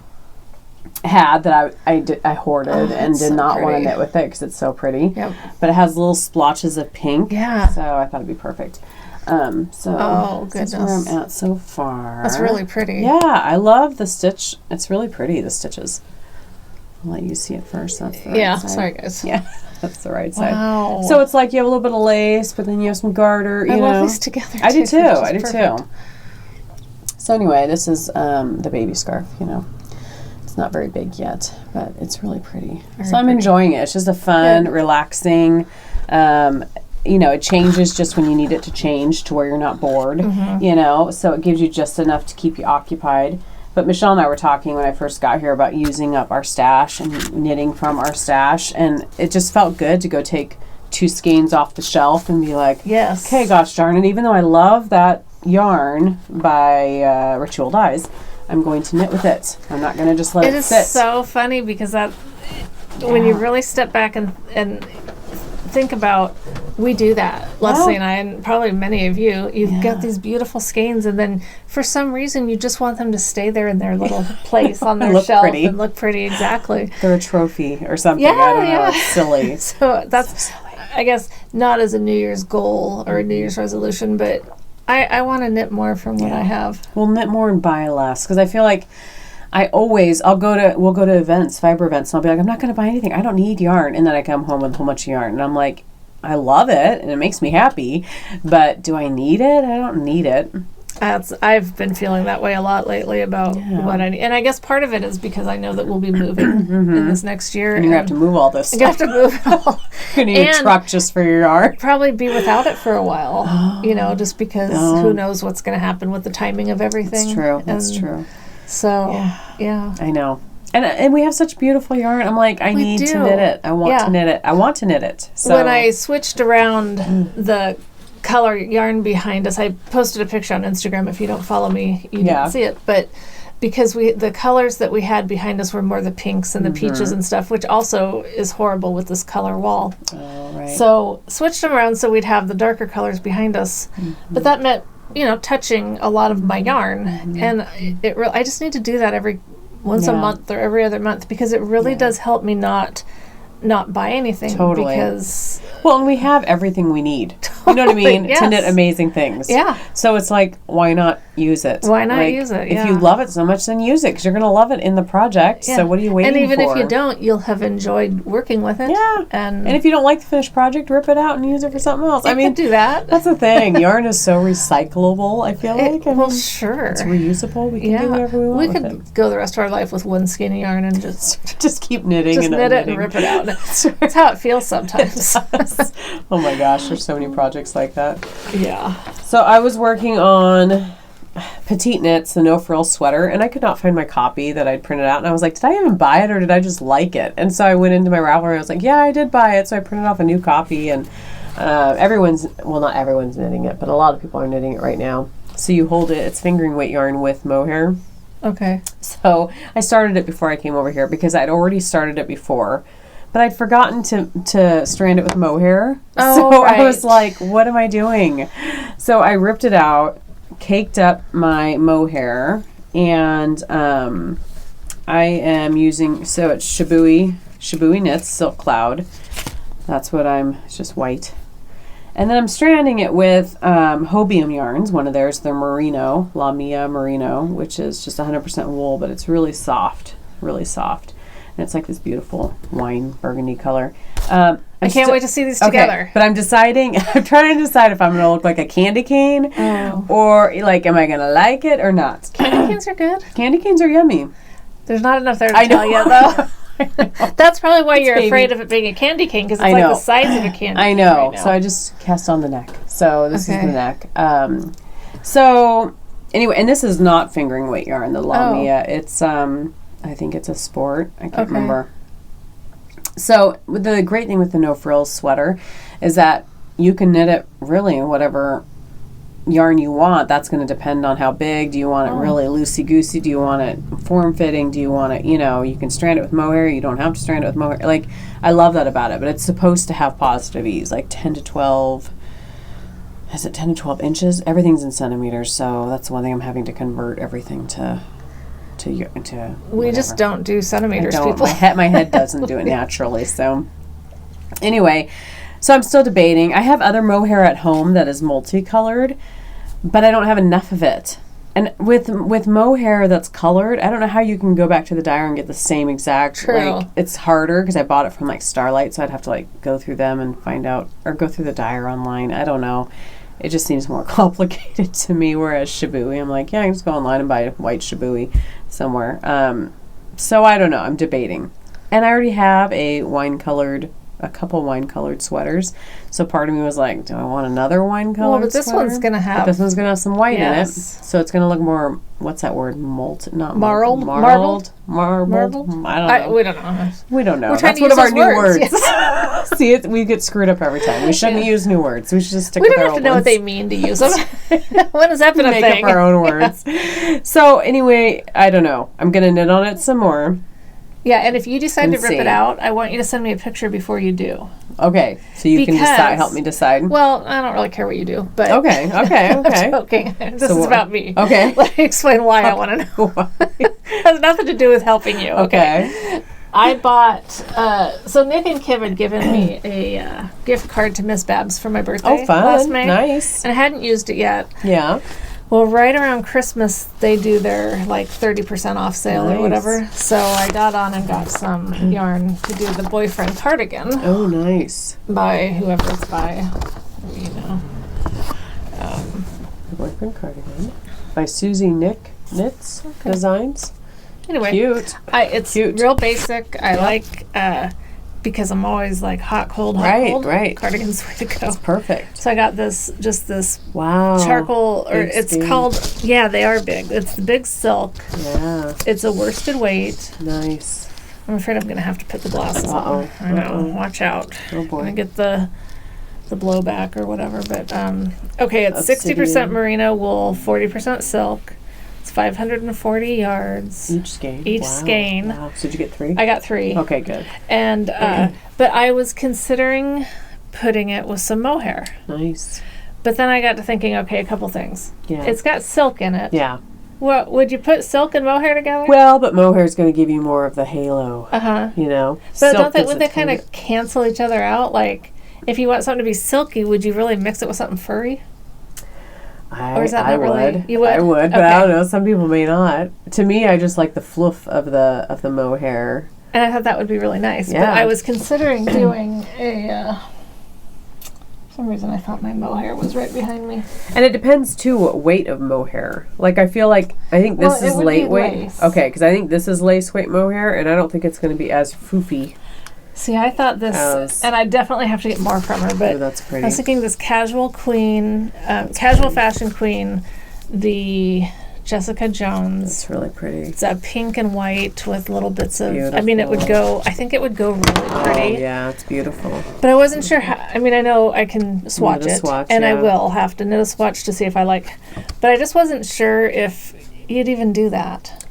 had that I hoarded and did not want to knit with it because it's so pretty. Yep. But it has little splotches of pink. Yeah. So I thought it'd be perfect. That's where I'm at so far. That's really pretty. Yeah, I love the stitch. It's really pretty, the stitches. I'll let you see it first. That's the right side. Sorry guys. Yeah, that's the right Wow. side. So it's like you have a little bit of lace, but then you have some garter. I love these together. I do too. I do too. So anyway, this is the baby scarf. It's not very big yet, but it's really pretty. I'm enjoying it. It's just a fun, relaxing. It changes just when you need it to change to where you're not bored. So it gives you just enough to keep you occupied. But Michelle and I were talking when I first got here about using up our stash and knitting from our stash, and it just felt good to go take 2 skeins off the shelf and be like, yes, okay, gosh darn it, even though I love that yarn by Ritual Dyes, I'm going to knit with it. I'm not going to just let it sit. It is so funny because when you really step back and think about, we do that, Leslie and I, and probably many of you. You've got these beautiful skeins, and then for some reason you just want them to stay there in their little place on their shelf and look pretty. Exactly. They're a trophy or something. I don't know. It's silly. So that's, so silly. I guess, not as a New Year's goal or a New Year's resolution, but I want to knit more from what I have. We'll knit more and buy less because I feel like we'll go to events, fiber events, and I'll be like, I'm not going to buy anything. I don't need yarn. And then I come home with a whole bunch of yarn. And I'm like, I love it, and it makes me happy. But do I need it? I don't need it. I've been feeling that way a lot lately about what I need. And I guess part of it is because I know that we'll be moving in this next year. And you're going to have to move all this stuff. You have to move it all. You're going to need a truck just for your yarn. Probably be without it for a while, just because who knows what's going to happen with the timing of everything. That's true. That's true. So, I know. And we have such beautiful yarn. I'm like, I need to knit it. I want to knit it. I want to knit it. So when I switched around the color yarn behind us, I posted a picture on Instagram. If you don't follow me, you didn't see it. But because the colors that we had behind us were more the pinks and the peaches and stuff, which also is horrible with this color wall. Oh, right. So switched them around so we'd have the darker colors behind us. But that meant, touching a lot of my yarn. And I just need to do that once a month or every other month, because it really does help me not buy anything. Totally. Because and we have everything we need. You know what I mean? Yes. To knit amazing things. Yeah. So it's like, why not use it? Why not use it? If you love it so much, then use it, because you're going to love it in the project. Yeah. So what are you waiting for? And even if you don't, you'll have enjoyed working with it. Yeah. And if you don't like the finished project, rip it out and use it for something else. I mean, do that. That's the thing. Yarn is so recyclable, I feel like. Sure. It's reusable. We can do whatever we want. We could go the rest of our life with one skein of yarn and just keep knitting just knit it and rip it out. That's how it feels sometimes. Oh my gosh, there's so many projects like that. Yeah. So I was working on Petite Knits, the no-frills sweater, and I could not find my copy that I'd printed out. And I was like, did I even buy it, or did I just like it? And so I went into my Ravelry. I was like, yeah, I did buy it. So I printed off a new copy, and not everyone's knitting it, but a lot of people are knitting it right now. So you hold it. It's fingering weight yarn with mohair. Okay. So I started it before I came over here, because I'd already started it before. But I'd forgotten to strand it with mohair. So I was like, what am I doing? So I ripped it out, caked up my mohair, and I am using, so it's Shibui Knits Silk Cloud. That's what it's just white. And then I'm stranding it with Hobium yarns, one of theirs, their Merino, La Mia Merino, which is just 100% wool, but it's really soft, really soft. And it's like this beautiful wine burgundy color. I can't wait to see these together. But I'm trying to decide if I'm going to look like a candy cane or like, am I going to like it or not? Candy canes are good. Candy canes are yummy. There's not enough there to tell you, though. That's probably why you're afraid of it being a candy cane, because it's like the size of a candy cane. I know. Right, so I just cast on the neck. So this is the neck. So anyway, and this is not fingering weight yarn, the La Mia. It's I think it's a sport. I can't remember. So the great thing with the no frills sweater is that you can knit it really in whatever yarn you want. That's going to depend on how big. Do you want it really loosey-goosey? Do you want it form-fitting? Do you want it, you can strand it with mohair. You don't have to strand it with mohair. Like, I love that about it, but it's supposed to have positive ease, like 10 to 12. Is it 10 to 12 inches? Everything's in centimeters, so that's one thing I'm having to convert everything to we whatever. Just don't do centimeters, people. My head doesn't do it naturally. So anyway, so I'm still debating. I have other mohair at home that is multicolored, but I don't have enough of it. And with mohair that's colored, I don't know how you can go back to the dyer and get the same exact. True. Like, it's harder because I bought it from like Starlight, so I'd have to like go through them and find out, or go through the dyer online. I don't know. It just seems more complicated to me, whereas Shibui, I'm like, yeah, I can just go online and buy a white Shibui somewhere. So I don't know. I'm debating. And I already have a couple wine-colored sweaters. So part of me was like, do I want another wine-colored Well, but this sweater? one's going to have... But this one's going to have some white in it. So it's going to look more, what's that word? Marbled? Marbled? I don't know. We don't know. We don't know. We're trying That's to one use of our those new words. Yes. See, we get screwed up every time. We shouldn't use new words. We should just stick with our old ones. We don't have to know what they mean to use them. When has that been a thing? Make up our own words. So anyway, I don't know. I'm going to knit on it some more. Yeah, and if you decide to rip it out, I want you to send me a picture before you do. Okay, so you can decide, help me decide. Well, I don't really care what you do, but okay. I'm joking. This is about me. Okay, let me explain why I want to know. It has nothing to do with helping you. Okay. I bought. So Nick and Kim had given me a gift card to Miss Babs for my birthday. Oh, fun! Last May. Nice. And I hadn't used it yet. Yeah. Well, right around Christmas, they do their like 30% off sale or whatever. So I got on and got some yarn to do the boyfriend cardigan. Oh, nice. By whoever it's by, The boyfriend cardigan by Susie Nick Knits Designs. Anyway, cute. It's cute. Real basic. I like because I'm always like hot, cold, hot, cold. Right. Cardigan's way to go. That's perfect. So I got this charcoal, or it's called, they are big. It's the big silk. Yeah. It's a worsted weight. Nice. I'm afraid I'm going to have to put the glasses on. I know. Watch out. Oh, boy. I'm going to get the blowback or whatever. But, okay, it's 60% merino wool, 40% silk. It's 540 yards. Each skein? Each skein. Wow. So did you get 3? I got 3. Okay, good. And, but I was considering putting it with some mohair. Nice. But then I got to thinking, okay, a couple things. Yeah. It's got silk in it. Yeah. What, would you put silk and mohair together? Well, but mohair is going to give you more of the halo. You know. But would they kind of cancel each other out? Like, if you want something to be silky, would you really mix it with something furry? Or is that not really? You would? I would, but I don't know. Some people may not. To me, I just like the fluff of the mohair. And I thought that would be really nice. Yeah. But I was considering doing for some reason I thought my mohair was right behind me. And it depends too what weight of mohair. Like I think this is lightweight. Okay, because I think this is lace weight mohair, and I don't think it's going to be as foofy. See, I thought this, and I definitely have to get more from her, but that's pretty. I was thinking this casual fashion queen, the Jessica Jones. That's really pretty. It's a pink and white with little bits of, beautiful. I mean, I think it would go really pretty. Oh, yeah, it's beautiful. But I wasn't sure how, I mean, I know I can swatch it, and I will have to knit a swatch to see if I like, but I just wasn't sure if you'd even do that.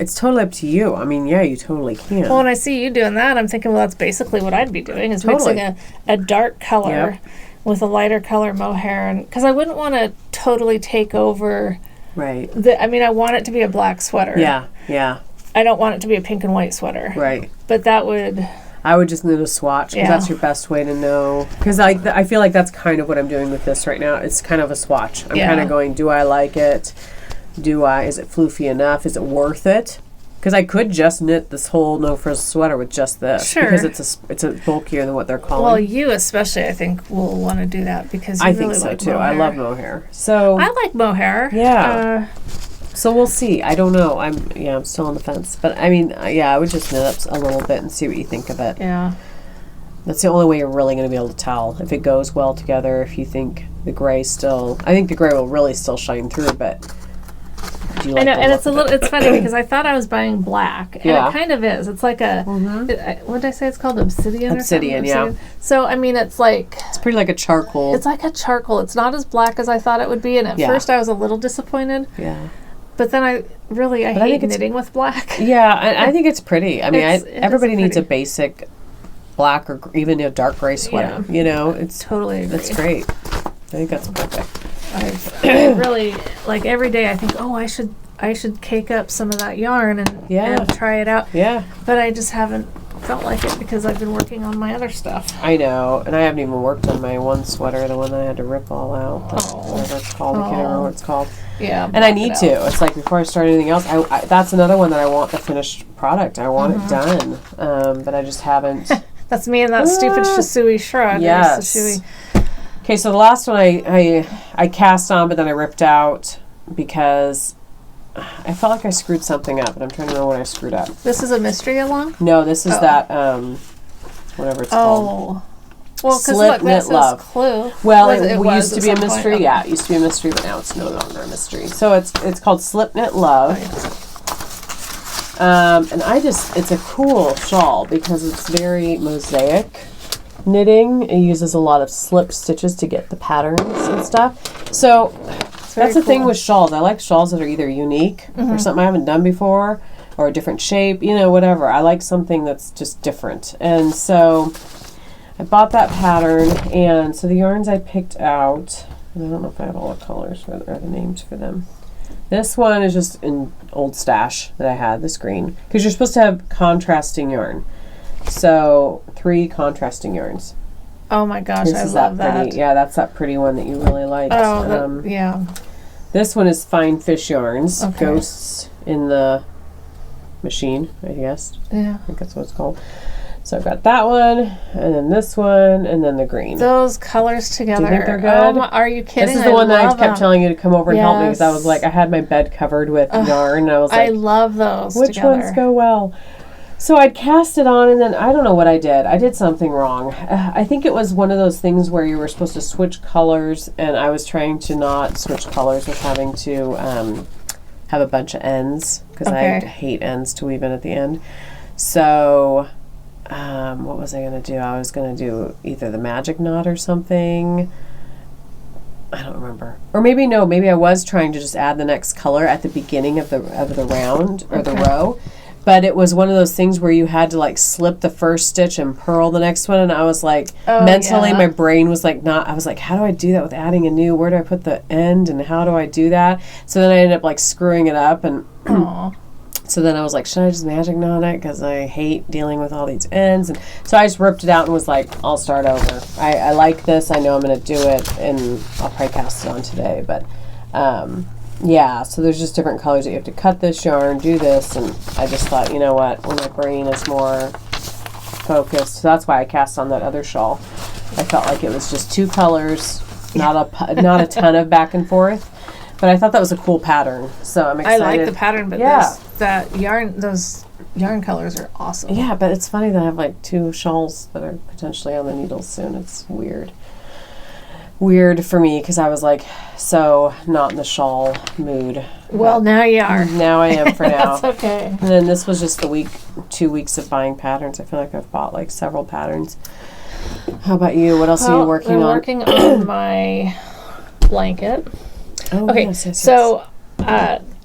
It's totally up to you. I mean, yeah, you totally can. Well, when I see you doing that, I'm thinking, well, that's basically what I'd be doing, is mixing a dark color with a lighter color mohair. And because I wouldn't want to totally take over. Right. I want it to be a black sweater. Yeah. I don't want it to be a pink and white sweater. Right. But that would... I would just knit a swatch, because that's your best way to know. Because I feel like that's kind of what I'm doing with this right now. It's kind of a swatch. I'm kind of going, do I like it? Is it floofy enough? Is it worth it? Because I could just knit this whole no frills sweater with just this. Sure. Because it's a bulkier than what they're calling. Well, you especially, I think, will want to do that because you really like too. Mohair. I love mohair. So I like mohair. Yeah. So we'll see. I don't know. I'm still on the fence. But I mean, I would just knit up a little bit and see what you think of it. Yeah. That's the only way you're really going to be able to tell if it goes well together. If you think the gray I think the gray will really still shine through, but. I know, and it's funny because I thought I was buying black, and it kind of is. It's like a, what did I say it's called? Obsidian or something? Obsidian. So, I mean, it's like... It's pretty like a charcoal. It's like a charcoal. It's not as black as I thought it would be, and at first I was a little disappointed. Yeah. But then I hate knitting with black. Yeah, I think it's pretty. I mean, everybody needs a basic black or even a dark gray sweater. Yeah. You know, it's... Totally agree. That's great. I think that's perfect. I really, like, every day I think, oh, I should cake up some of that yarn and try it out. Yeah. But I just haven't felt like it because I've been working on my other stuff. I know. And I haven't even worked on my one sweater, the one that I had to rip all out. Whatever it's called. I can't remember what it's called. Yeah. And I need to. It's like before I start anything else, I that's another one that I want the finished product. I want it done. But I just haven't. That's me and that stupid Shisui shrug. Yes. Okay, so the last one I cast on, but then I ripped out because I felt like I screwed something up, and I'm trying to remember what I screwed up. This is a mystery along? No, this is that, whatever it's called. Well, because look, that says Clue. Well, it used to be a mystery. Okay. Yeah, it used to be a mystery, but now it's no longer a mystery. So it's called Slip Knit Love. And it's a cool shawl because it's very mosaic knitting. It uses a lot of slip stitches to get the patterns and stuff. So that's the thing with shawls. I like shawls that are either unique or something I haven't done before or a different shape, whatever. I like something that's just different. And so I bought that pattern, and so the yarns I picked out, and I don't know if I have all the colors or the names for them. This one is just an old stash that I had, this green, because you're supposed to have contrasting yarn. So 3 contrasting yarns. Oh my gosh, I love that. Yeah, that's that pretty one that you really liked. Oh, yeah. This one is Fine Fish Yarns. Okay. Ghosts in the Machine, I guess. Yeah. I think that's what it's called. So I've got that one, and then this one, and then the green. Those colors together. Do you think they're good? Are you kidding? This is the one that I kept telling you to come over and help me, because I was like, I had my bed covered with yarn, and I was like, I love those which ones go well? So I'd cast it on, and then I don't know what I did. I did something wrong. I think it was one of those things where you were supposed to switch colors, and I was trying to not switch colors with having to have a bunch of ends, because I hate ends to weave in at the end. So what was I going to do? I was going to do either the magic knot or something. I don't remember. Or maybe I was trying to just add the next color at the beginning of the round or the row. But it was one of those things where you had to like slip the first stitch and purl the next one, and I was like mentally my brain was like I was like, how do I do that with adding a new, where do I put the end and how do I do that? So then I ended up like screwing it up, and so then I was like, should I just magic knot it, because I hate dealing with all these ends? And so I just ripped it out and was like, I'll start over. I like this, I know I'm going to do it, and I'll probably cast it on today, but yeah, so there's just different colors that you have to cut this yarn, do this, and I just thought, you know what, when my brain is more focused, so that's why I cast on that other shawl. I felt like it was just 2 colors, not a ton of back and forth, but I thought that was a cool pattern, so I'm excited. I like the pattern, but those yarn colors are awesome. Yeah, but it's funny that I have like 2 shawls that are potentially on the needles soon. It's weird for me, because I was like so not in the shawl mood. Well, now you are. Now I am for now. That's okay. And then this was just 2 weeks of buying patterns. I feel like I've bought like several patterns. How about you? What else are you working on? I'm working on my blanket. Oh, okay, yes. So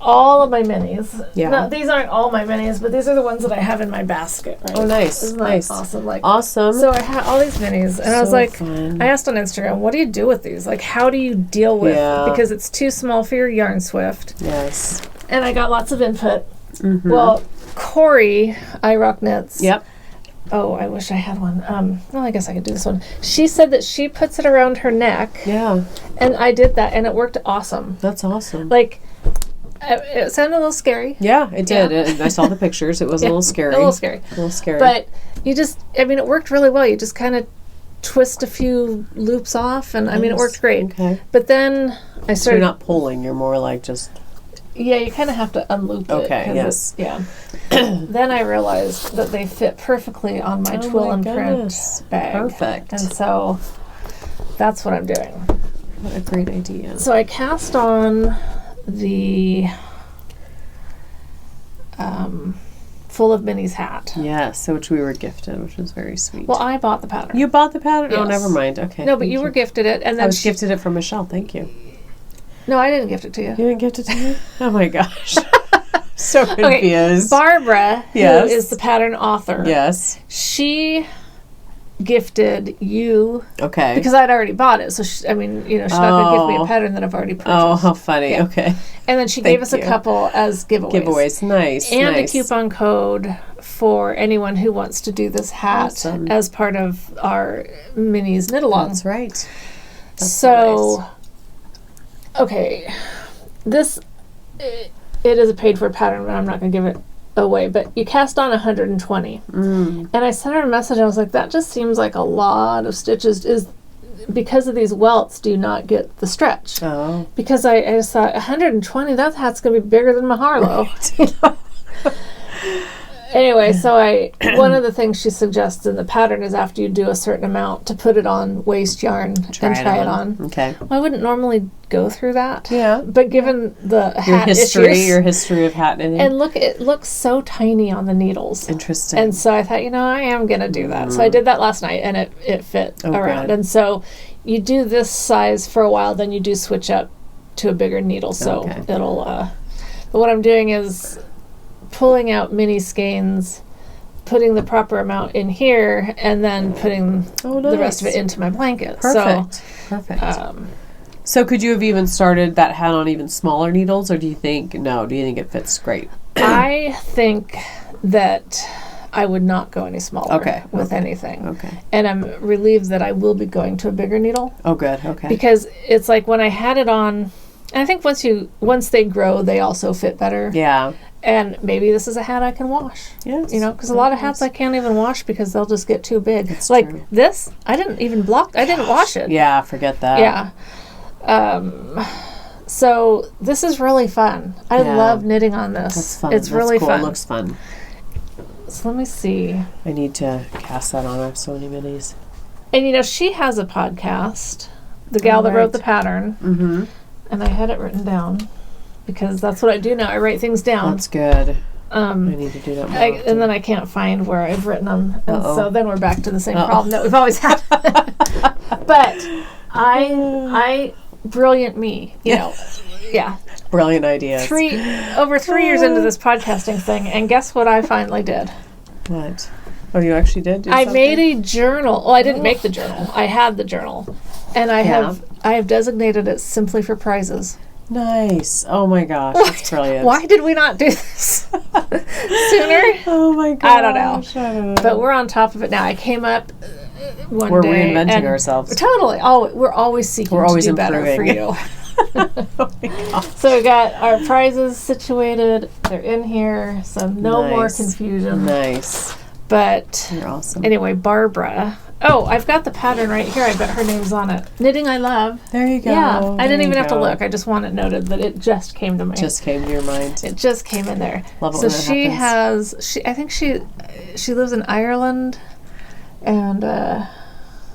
all of my minis. Yeah. No, these aren't all my minis, but these are the ones that I have in my basket. Right? Oh, nice. Isn't that nice. awesome? Like, awesome. So I had all these minis, and I was like, fun. I asked on Instagram, what do you do with these? Like, how do you deal with because it's too small for your yarn swift. Yes. And I got lots of input. Mm-hmm. Well, Corey, I Rock Knits. Yep. Oh, I wish I had one. Well, I guess I could do this one. She said that she puts it around her neck. Yeah. And I did that, and it worked awesome. That's awesome. Like, it sounded a little scary. Yeah, it did. Yeah. I saw the pictures. It was a little scary. A little scary. But you just, it worked really well. You just kind of twist a few loops off, and it worked great. Okay. But then I started. So you're not pulling, you're more like just. Yeah, you kind of have to unloop it. Okay, yes. Yeah. Then I realized that they fit perfectly on my twill and print bag. Perfect. And so that's what I'm doing. What a great idea. So I cast on the Full of Minis hat. Yes, which we were gifted, which was very sweet. Well, I bought the pattern. You bought the pattern? Yes. Oh, never mind. Okay. No, but you were gifted it, and then I was gifted it from Michelle. Thank you. No, I didn't gift it to you. You didn't gift it to me? Oh my gosh. So confused. Okay. Barbara, who is the pattern author. Yes. She gifted you. Okay. Because I'd already bought it. So, she's not going to give me a pattern that I've already purchased. Oh, how funny. Yeah. Okay. And then she gave us a couple as giveaways. Nice. And a coupon code for anyone who wants to do this hat as part of our minis knit along. That's right. That's so nice. Okay, this, it is a paid for pattern, but I'm not going to give it away, but you cast on 120. And I sent her a message, I was like, that just seems like a lot of stitches. Is because of these welts, do you not get the stretch? Oh. Because I just thought, 120, that hat's going to be bigger than my Harlow. Anyway, so one of the things she suggests in the pattern is after you do a certain amount to put it on waste yarn and try it on. Okay. Well, I wouldn't normally go through that. Yeah. But given the hat your history of hat knitting. And look, it looks so tiny on the needles. Interesting. And so I thought, I am going to do that. So I did that last night, and it fit around. Good. And so you do this size for a while, then you do switch up to a bigger needle. So it'll, but what I'm doing is pulling out mini skeins, putting the proper amount in here, and then putting the rest of it into my blanket. Perfect. So could you have even started that hat on even smaller needles, or do you think it fits great? I think that I would not go any smaller with anything. Okay. And I'm relieved that I will be going to a bigger needle. Oh, good. Okay. Because it's like when I had it on, I think once they grow, they also fit better. Yeah. And maybe this is a hat I can wash. Yes. Because a lot of hats I can't even wash because they'll just get too big. It's like true. This, I didn't even I didn't wash it. Yeah, forget that. Yeah. So this is really fun. I love knitting on this. That's fun. It's really cool. fun. It looks fun. So let me see. I need to cast that on. I have so many minis. And, she has a podcast, the gal that wrote the pattern. Mm-hmm. And I had it written down because that's what I do now. I write things down. That's good. I need to do that more often. And then I can't find where I've written them. And so then we're back to the same problem that we've always had. But I brilliant me, yeah. Brilliant ideas. Over 3 years into this podcasting thing, and guess what I finally did? What? Oh, you actually did do I something? made a journal. Well, I didn't make the journal. I had the journal. And I have designated it simply for prizes. Nice. Oh my gosh, that's brilliant. Why did we not do this sooner? Oh my gosh. I don't know. But we're on top of it now. I came up one day. We're reinventing ourselves. Totally. We're always seeking to do better for you. Oh my gosh. So we got our prizes situated. They're in here, so no more confusion. Nice. But you're awesome. Anyway, Barbara. Oh, I've got the pattern right here. I bet her name's on it. Knitting I Love. There you go. Yeah, I didn't even have to look. I just want it noted that it just came to me. Just came to your mind. It just came in there. Love it so when that happens. I think she lives in Ireland, and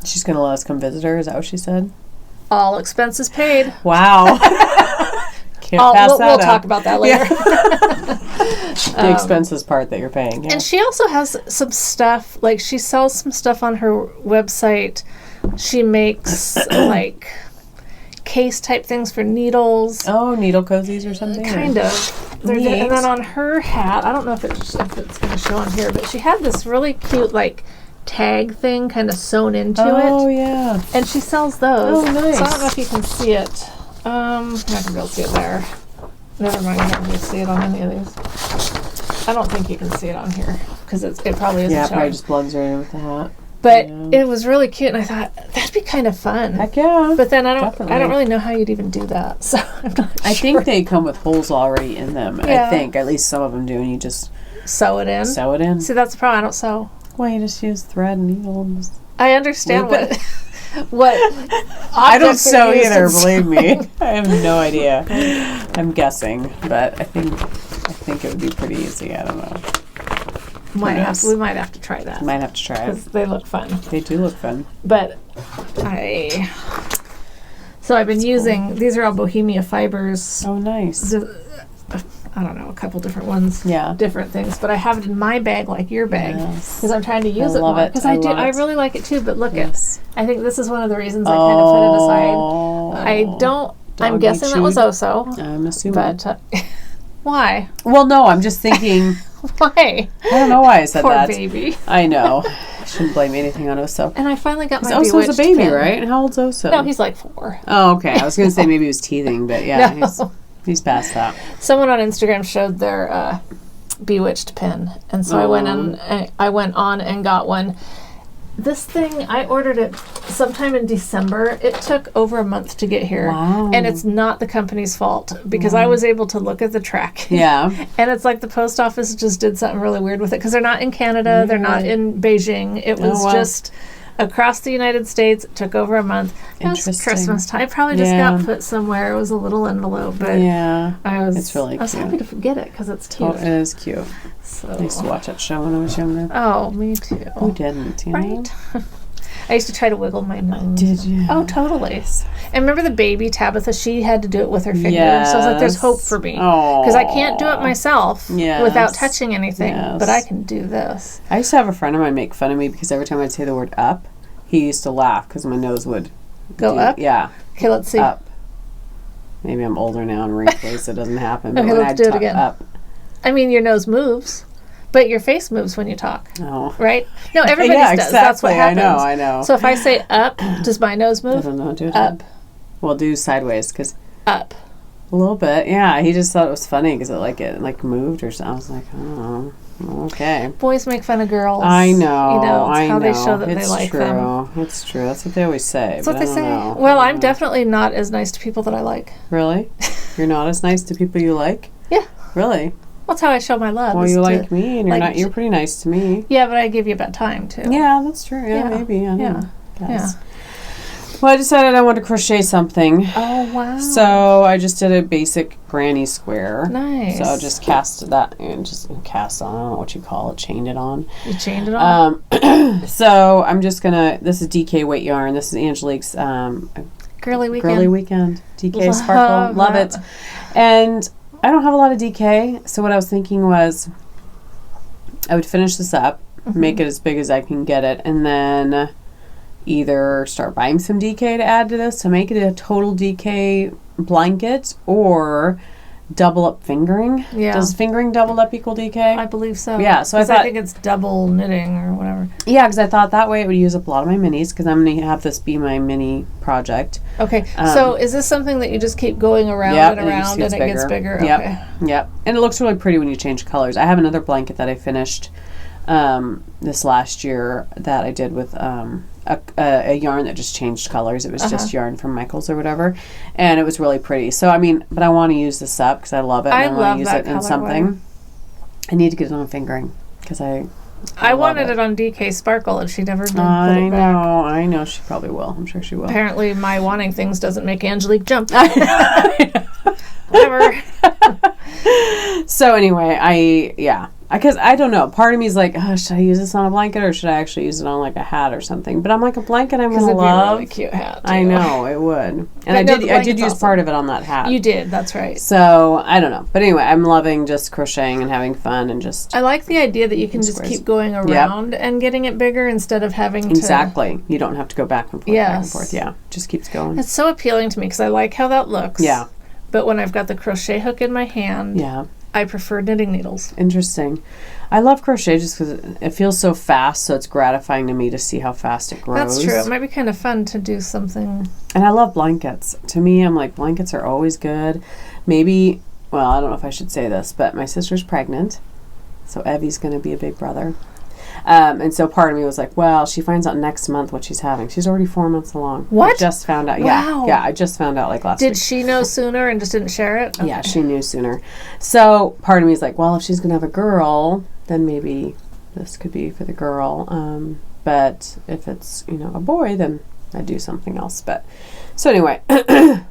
she's gonna let us come visit her. Is that what she said? All expenses paid. Wow. Can't pass that we'll talk about that later. The expenses part that you're paying. Yeah. And she also has some stuff, like she sells some stuff on her website. She makes like case type things for needles. Oh, needle cozies or something? Kind of. And then on her hat, I don't know if it's going to show on here, but she had this really cute like tag thing kind of sewn into it. Oh, yeah. And she sells those. Oh, nice. So I don't know if you can see it. I'm not going to be able to see it there. Never mind, I'm not going to see it on any of these. I don't think you can see it on here because it probably isn't showing. Yeah, it probably just blends right in with the hat. But it was really cute, and I thought that'd be kind of fun. Heck yeah! But then I don't really know how you'd even do that. So I'm not sure. I think they come with holes already in them. Yeah. I think at least some of them do, and you just sew it in. See, that's the problem. I don't sew. Well, you just use thread and needle. And just I understand what I don't sew either. Believe me, I have no idea. I'm guessing, but I think it would be pretty easy. I don't know. We might have to try that. Might have to try it. Because they look fun. They do look fun. But so I've been using, these are all Bohemia fibers. Oh, nice. I don't know, a couple different ones. Yeah. Different things. But I have it in my bag like your bag. Because I'm trying to use it more. Because I really like it too. But look I think this is one of the reasons I kind of put it aside. I'm guessing that was Oso. I'm assuming. But why? Well, no, I'm just thinking... Why? I don't know why I said that. Poor baby. I know. I shouldn't blame anything on Oso. And I finally got my Oso's a baby, right? And how old's Oso? No, he's like 4. Oh, okay. I was going to say maybe he was teething, but yeah, he's past that. Someone on Instagram showed their Bewitched pin, and so I went on and got one. This thing, I ordered it sometime in December. It took over a month to get here. Wow. And it's not the company's fault because I was able to look at the tracking. Yeah. And it's like the post office just did something really weird with it because they're not in Canada. They're not in Beijing. It was just across the United States. It took over a month. It was Christmas time. It probably just got put somewhere. It was a little envelope. But it's really cute. I was happy to get it because it's cute. Oh, it is cute. So. I used to watch that show when I was younger. Oh, me too. Who didn't? You know? I used to try to wiggle my nose. Did you? Oh, totally. And remember the baby Tabitha? She had to do it with her fingers. So I was like, there's hope for me. Because I can't do it myself without touching anything. But I can do this. I used to have a friend of mine make fun of me because every time I'd say the word up, he used to laugh because my nose would go up? Yeah. Okay, let's see. Up. Maybe I'm older now and wrinkly, so it doesn't happen. Okay, let's do it again. Up. I mean, your nose moves. But your face moves when you talk. Oh. Right? No, everybody's does. Exactly. That's what happens. I know. So if I say up, does my nose move? I don't know. Do it up. Well, do sideways because up. A little bit. Yeah. He just thought it was funny because it moved or something. I was like, oh, okay. Boys make fun of girls. I know. It's how they show that they like them. It's true. That's what they always say. That's what they say. Well, I'm definitely not as nice to people that I like. Really? You're not as nice to people you like? Yeah. Really? That's how I show my love. Well, you like me, and you're pretty nice to me. Yeah, but I give you a bad time, too. Yeah, that's true. Yeah, maybe. I don't know. Yeah. Well, I decided I wanted to crochet something. Oh, wow. So I just did a basic granny square. Nice. So I just cast that and just cast on, I don't know what you call it, chained it on. You chained it on? So I'm just going to, this is DK weight yarn. This is Angelique's Girly Weekend. Girly Weekend. DK Sparkle. Love it. And I don't have a lot of DK. So what I was thinking was I would finish this up, make it as big as I can get it, and then either start buying some DK to add to this to make it a total DK blanket, or double up fingering. Yeah. Does fingering double up equal DK? I believe so. Yeah, so I think it's double knitting or whatever. Yeah, because I thought that way it would use up a lot of my minis, because I'm going to have this be my mini project. Okay, so is this something that you just keep going around and around and it gets bigger? Yep. Okay. Yep. And it looks really pretty when you change colors. I have another blanket that I finished this last year that I did with a yarn that just changed colors. It was just yarn from Michael's or whatever, and it was really pretty. So I mean, but I want to use this up because I love it. And I want to use it in something. I need to get it on fingering because I wanted it on DK Sparkle, and she never did. I know she probably will. I'm sure she will. Apparently my wanting things doesn't make Angelique jump. Whatever. So anyway, because I don't know. Part of me is like, oh, should I use this on a blanket or should I actually use it on like a hat or something? But I'm like, a blanket I'm going to love. Be a really cute hat, too. I know, it would. And I did use part of it on that hat. You did, that's right. So, I don't know. But anyway, I'm loving just crocheting and having fun and just... I like the idea that you can just keep going around and getting it bigger instead of having to... Exactly. You don't have to go back and forth, back and forth. Yeah, just keeps going. It's so appealing to me because I like how that looks. Yeah. But when I've got the crochet hook in my hand... Yeah. I prefer knitting needles. Interesting. I love crochet just because it feels so fast, so it's gratifying to me to see how fast it grows. That's true. It might be kind of fun to do something. And I love blankets. To me, I'm like, blankets are always good. Maybe, well, I don't know if I should say this, but my sister's pregnant, so Evie's going to be a big brother. And so part of me was like, well, she finds out next month what she's having. She's already 4 months along. What? I just found out. Wow. Yeah, I just found out like last week. Did she know sooner and just didn't share it? Okay. Yeah, she knew sooner. So part of me is like, well, if she's going to have a girl, then maybe this could be for the girl. But if it's, a boy, then I'd do something else. But so anyway,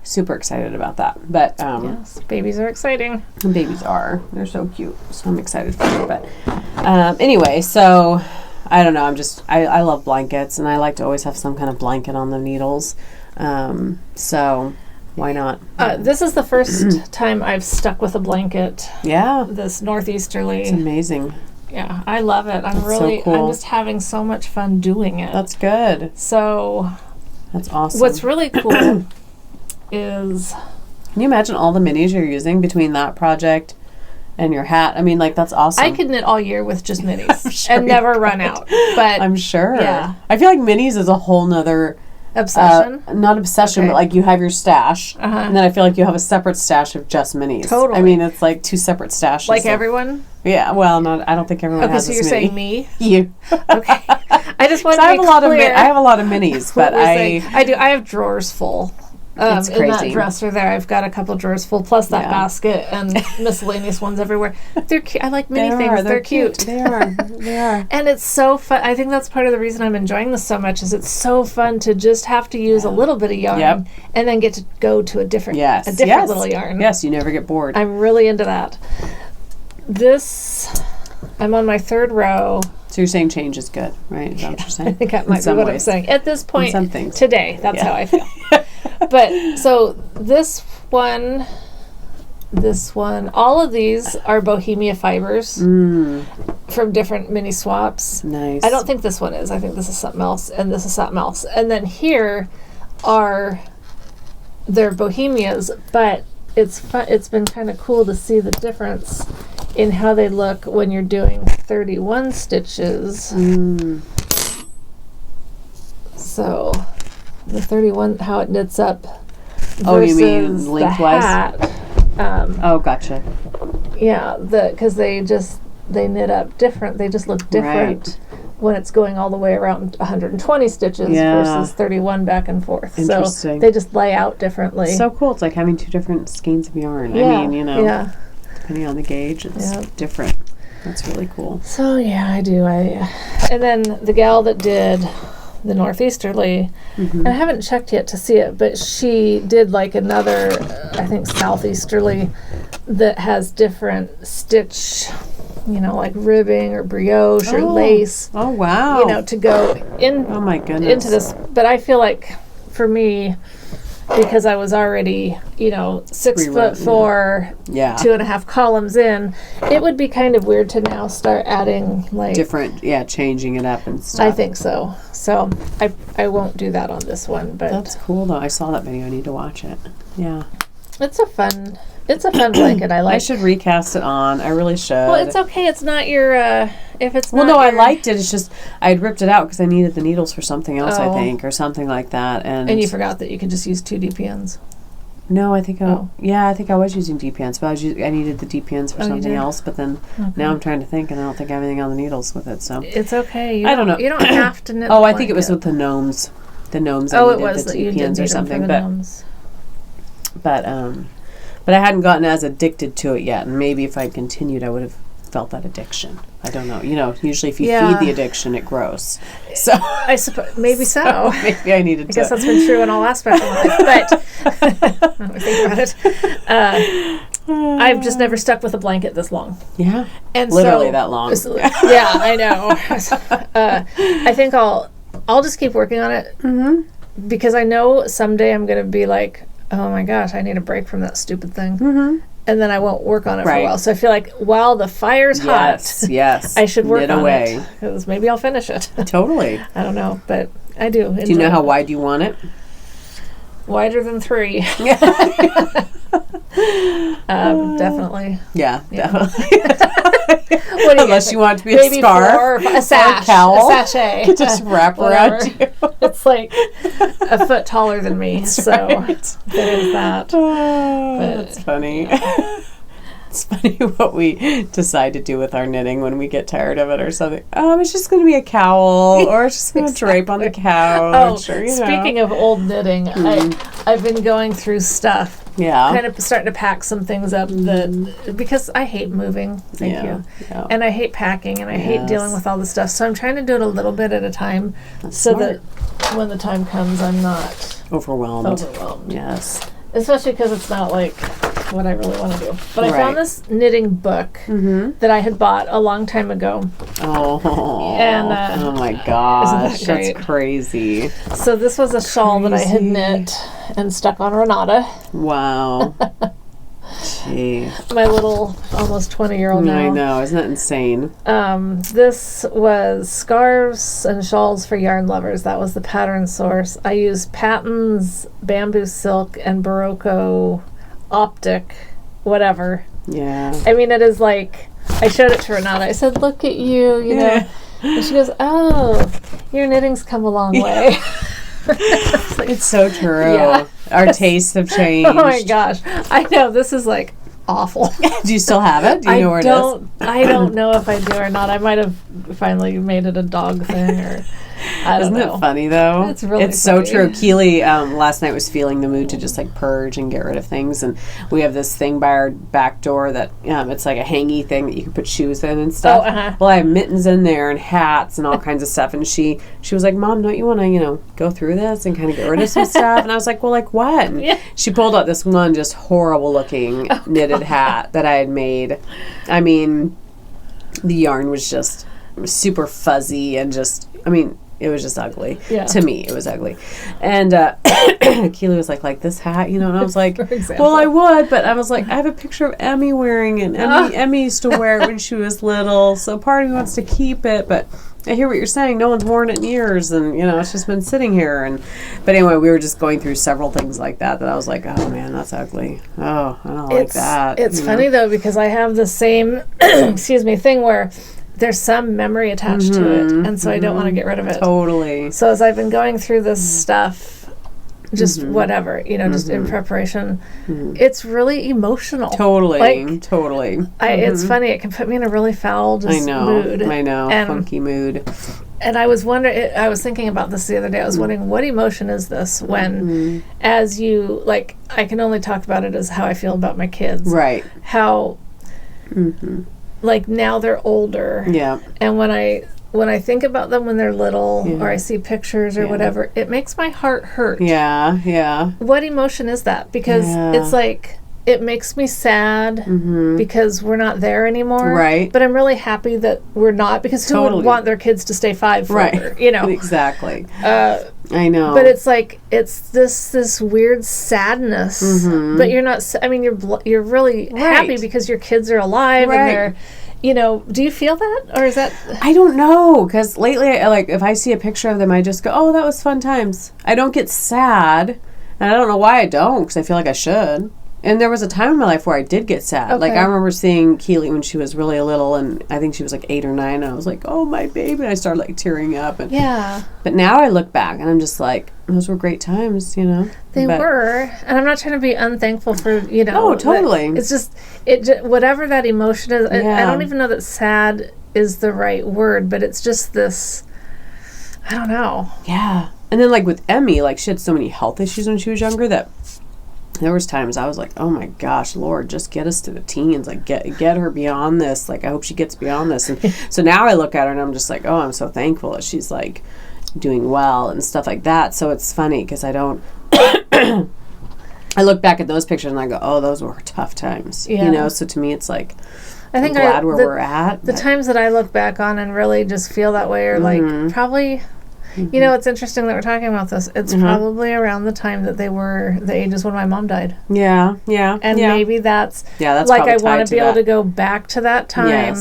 super excited about that. But yes, babies are exciting. Babies are. They're so cute. So I'm excited for it. But anyway, so I don't know. I love blankets, and I like to always have some kind of blanket on the needles. So why not? This is the first time I've stuck with a blanket. Yeah. This northeasterly. It's amazing. Yeah, I love it. I'm just having so much fun doing it. That's good. So that's awesome. What's really cool is... Can you imagine all the minis you're using between that project and your hat? I mean, like, that's awesome. I could knit all year with just minis and never run out. But I'm sure. Yeah. I feel like minis is a whole nother... Obsession? Not obsession, but like you have your stash, and then I feel like you have a separate stash of just minis. Totally. I mean, it's like two separate stashes. Like everyone? Yeah, well, I don't think everyone has this many. Okay, so you're saying me? You. Okay. I just want to I make clear. I have a lot of minis, but I do. I have drawers full. It's crazy. In that dresser there, I've got a couple drawers full, plus that basket and miscellaneous ones everywhere. They're cute. I like mini things. They're cute. They are. They are. And it's so fun. I think that's part of the reason I'm enjoying this so much is it's so fun to just have to use a little bit of yarn and then get to go to a different little yarn. Yes, you never get bored. I'm really into that. I'm on my third row. So you're saying change is good, right? Is that what you're saying? I think that might be what I'm saying. At this point today, that's how I feel. But so this one, all of these are Bohemia fibers from different mini swaps. Nice. I don't think this one is. I think this is something else, and this is something else. And then here they're Bohemias, but it's fun. It's been kind of cool to see the difference in how they look when you're doing 31 stitches. So the 31, how it knits up versus you mean lengthwise? The hat. Gotcha. Yeah, because they knit up different. They just look different when it's going all the way around 120 stitches versus 31 back and forth. Interesting. So they just lay out differently. So cool. It's like having two different skeins of yarn. Yeah, I mean, depending on the gauge, it's different. That's really cool. So yeah, I do. And then the gal that did the northeasterly, and I haven't checked yet to see it, but she did like another, I think southeasterly, that has different stitch, like ribbing or brioche or lace. Oh, wow. To go in. Oh, my goodness. Into this. But I feel like for me, because I was already, 6'4", 2.5 columns in, it would be kind of weird to now start adding like different, changing it up and stuff. I think so. So I won't do that on this one, but that's cool though. I saw that video. I need to watch it. Yeah, it's a fun blanket. I like. I should recast it on. I really should. Well, it's okay. It's not your. If it's well, no, I liked it. It's just I had ripped it out because I needed the needles for something else, I think, or something like that. And you forgot that you could just use 2 DPNs. No, I think I think I was using DPNs, but I needed the DPNs for something else. But then now I'm trying to think, and I don't think I have anything on the needles with it. So it's okay. I don't know. You don't have to knit. I think it was with the gnomes. The gnomes. I needed it was the that you DPNs did or something. For the gnomes. But I hadn't gotten as addicted to it yet, and maybe if I'd continued, I would have felt that addiction. I don't know. Usually if you feed the addiction, it grows. So I suppose maybe so. Maybe I needed to. I guess that's been true in all aspects of my life. But when I think about it, I've just never stuck with a blanket this long. Yeah, and literally that long. Yeah, I know. I think I'll just keep working on it because I know someday I'm going to be like, oh my gosh, I need a break from that stupid thing. And then I won't work on it for a while. So I feel like while the fire's hot, I should work on it. Because maybe I'll finish it. Totally. I don't know, but I do. Do you know how wide you want it? Wider than 3. Definitely. Yeah. Definitely. Unless you want it to be a scarf, a sash, or a cowl, a sachet, just wrap around you. It's like a foot taller than me, so there is that. That's funny. It's funny what we decide to do with our knitting when we get tired of it or something. It's just going to be a cowl, or it's just going to drape on the couch. Speaking of old knitting, I've been going through stuff. Yeah. Kind of starting to pack some things up because I hate moving. Thank you. Yeah. And I hate packing, and I hate dealing with all the stuff. So I'm trying to do it a little bit at a time that when the time comes, I'm not overwhelmed. Yes. Especially because it's not like what I really want to do. But I found this knitting book that I had bought a long time ago. And oh my gosh, that's crazy. So this was a shawl that I had knit and stuck on Renata. Wow. Gee. My little almost 20-year-old now. I know, isn't that insane? This was Scarves and Shawls for Yarn Lovers. That was the pattern source. I used Patton's Bamboo Silk and Barocco Optic, whatever. Yeah. I mean, it is like, I showed it to Renata. I said, look at you, know. And she goes, oh, your knitting's come a long way. It's so true. Yeah. Our tastes have changed. Oh my gosh. I know, this is like awful. Do you still have it? Do you know where it is? I don't know if I do or not. I might have finally made it a dog thing, or I don't know. Isn't it funny though? It's really so true. Keely last night was feeling the mood to just like purge and get rid of things, and we have this thing by our back door that it's like a hangy thing that you can put shoes in and stuff. Well, I have mittens in there and hats and all kinds of stuff, and she was like, Mom, don't you want to go through this and kind of get rid of some stuff? And I was like, well, like what? And she pulled out this one just horrible looking knitted hat that I had made. I mean, the yarn was just super fuzzy and just, it was just ugly. Yeah. To me, it was ugly. And Keely was like this hat, and I was like, well, I would, but I was like, I have a picture of Emmy wearing it. Emmy used to wear it when she was little, so part of me wants to keep it, but I hear what you're saying. No one's worn it in years, and, it's just been sitting here. But anyway, we were just going through several things like that I was like, oh, man, that's ugly. Oh, I don't like that. It's funny, though, because I have the same, thing where there's some memory attached to it, and so I don't want to get rid of it. Totally. So as I've been going through this stuff, just whatever, just in preparation, it's really emotional. Totally. Totally. It's funny. It can put me in a really foul mood. I know. Funky mood. And I was wondering, I was thinking about this the other day. I was wondering, what emotion is this when, as you, I can only talk about it as how I feel about my kids. Right. How... now they're older. Yeah. And when when I think about them when they're little, or I see pictures or whatever, it makes my heart hurt. Yeah, yeah. What emotion is that? Because it's like, it makes me sad because we're not there anymore. Right. But I'm really happy that we're not, because who would want their kids to stay 5 forever? Right. You know? Exactly. I know. But it's like, it's this weird sadness. But you're not, I mean, you're really happy because your kids are alive and they're, you know, do you feel that? Or is that? I don't know. Because lately, if I see a picture of them, I just go, oh, that was fun times. I don't get sad. And I don't know why I don't, because I feel like I should. And there was a time in my life where I did get sad. Okay. Like, I remember seeing Keely when she was really little, and I think she was like 8 or 9, and I was like, oh, my baby. And I started, like, tearing up. And, but now I look back, and I'm just like, those were great times, you know? They were. And I'm not trying to be unthankful for, you know. Oh, totally. It's just, whatever that emotion is, I don't even know that sad is the right word, but it's just this, I don't know. Yeah. And then, like, with Emmy, like, she had so many health issues when she was younger that there was times I was like, oh my gosh, Lord, just get us to the teens. Like, get her beyond this. Like, I hope she gets beyond this. And so now I look at her and I'm just like, oh, I'm so thankful that she's, like, doing well and stuff like that. So it's funny because I don't... I look back at those pictures and I go, oh, those were tough times. You know? So to me, it's like, I think I'm glad where we're at. The times that I look back on and really just feel that way are, like, probably... You know, it's interesting that we're talking about this. It's probably around the time that they were the ages when my mom died. Yeah. And maybe that's like, I want to be able to go back to that time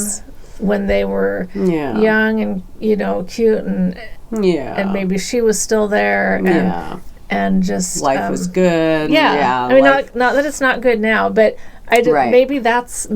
when they were young and, you know, cute and maybe she was still there and just life was good. I mean, not that it's not good now, but I did, maybe it's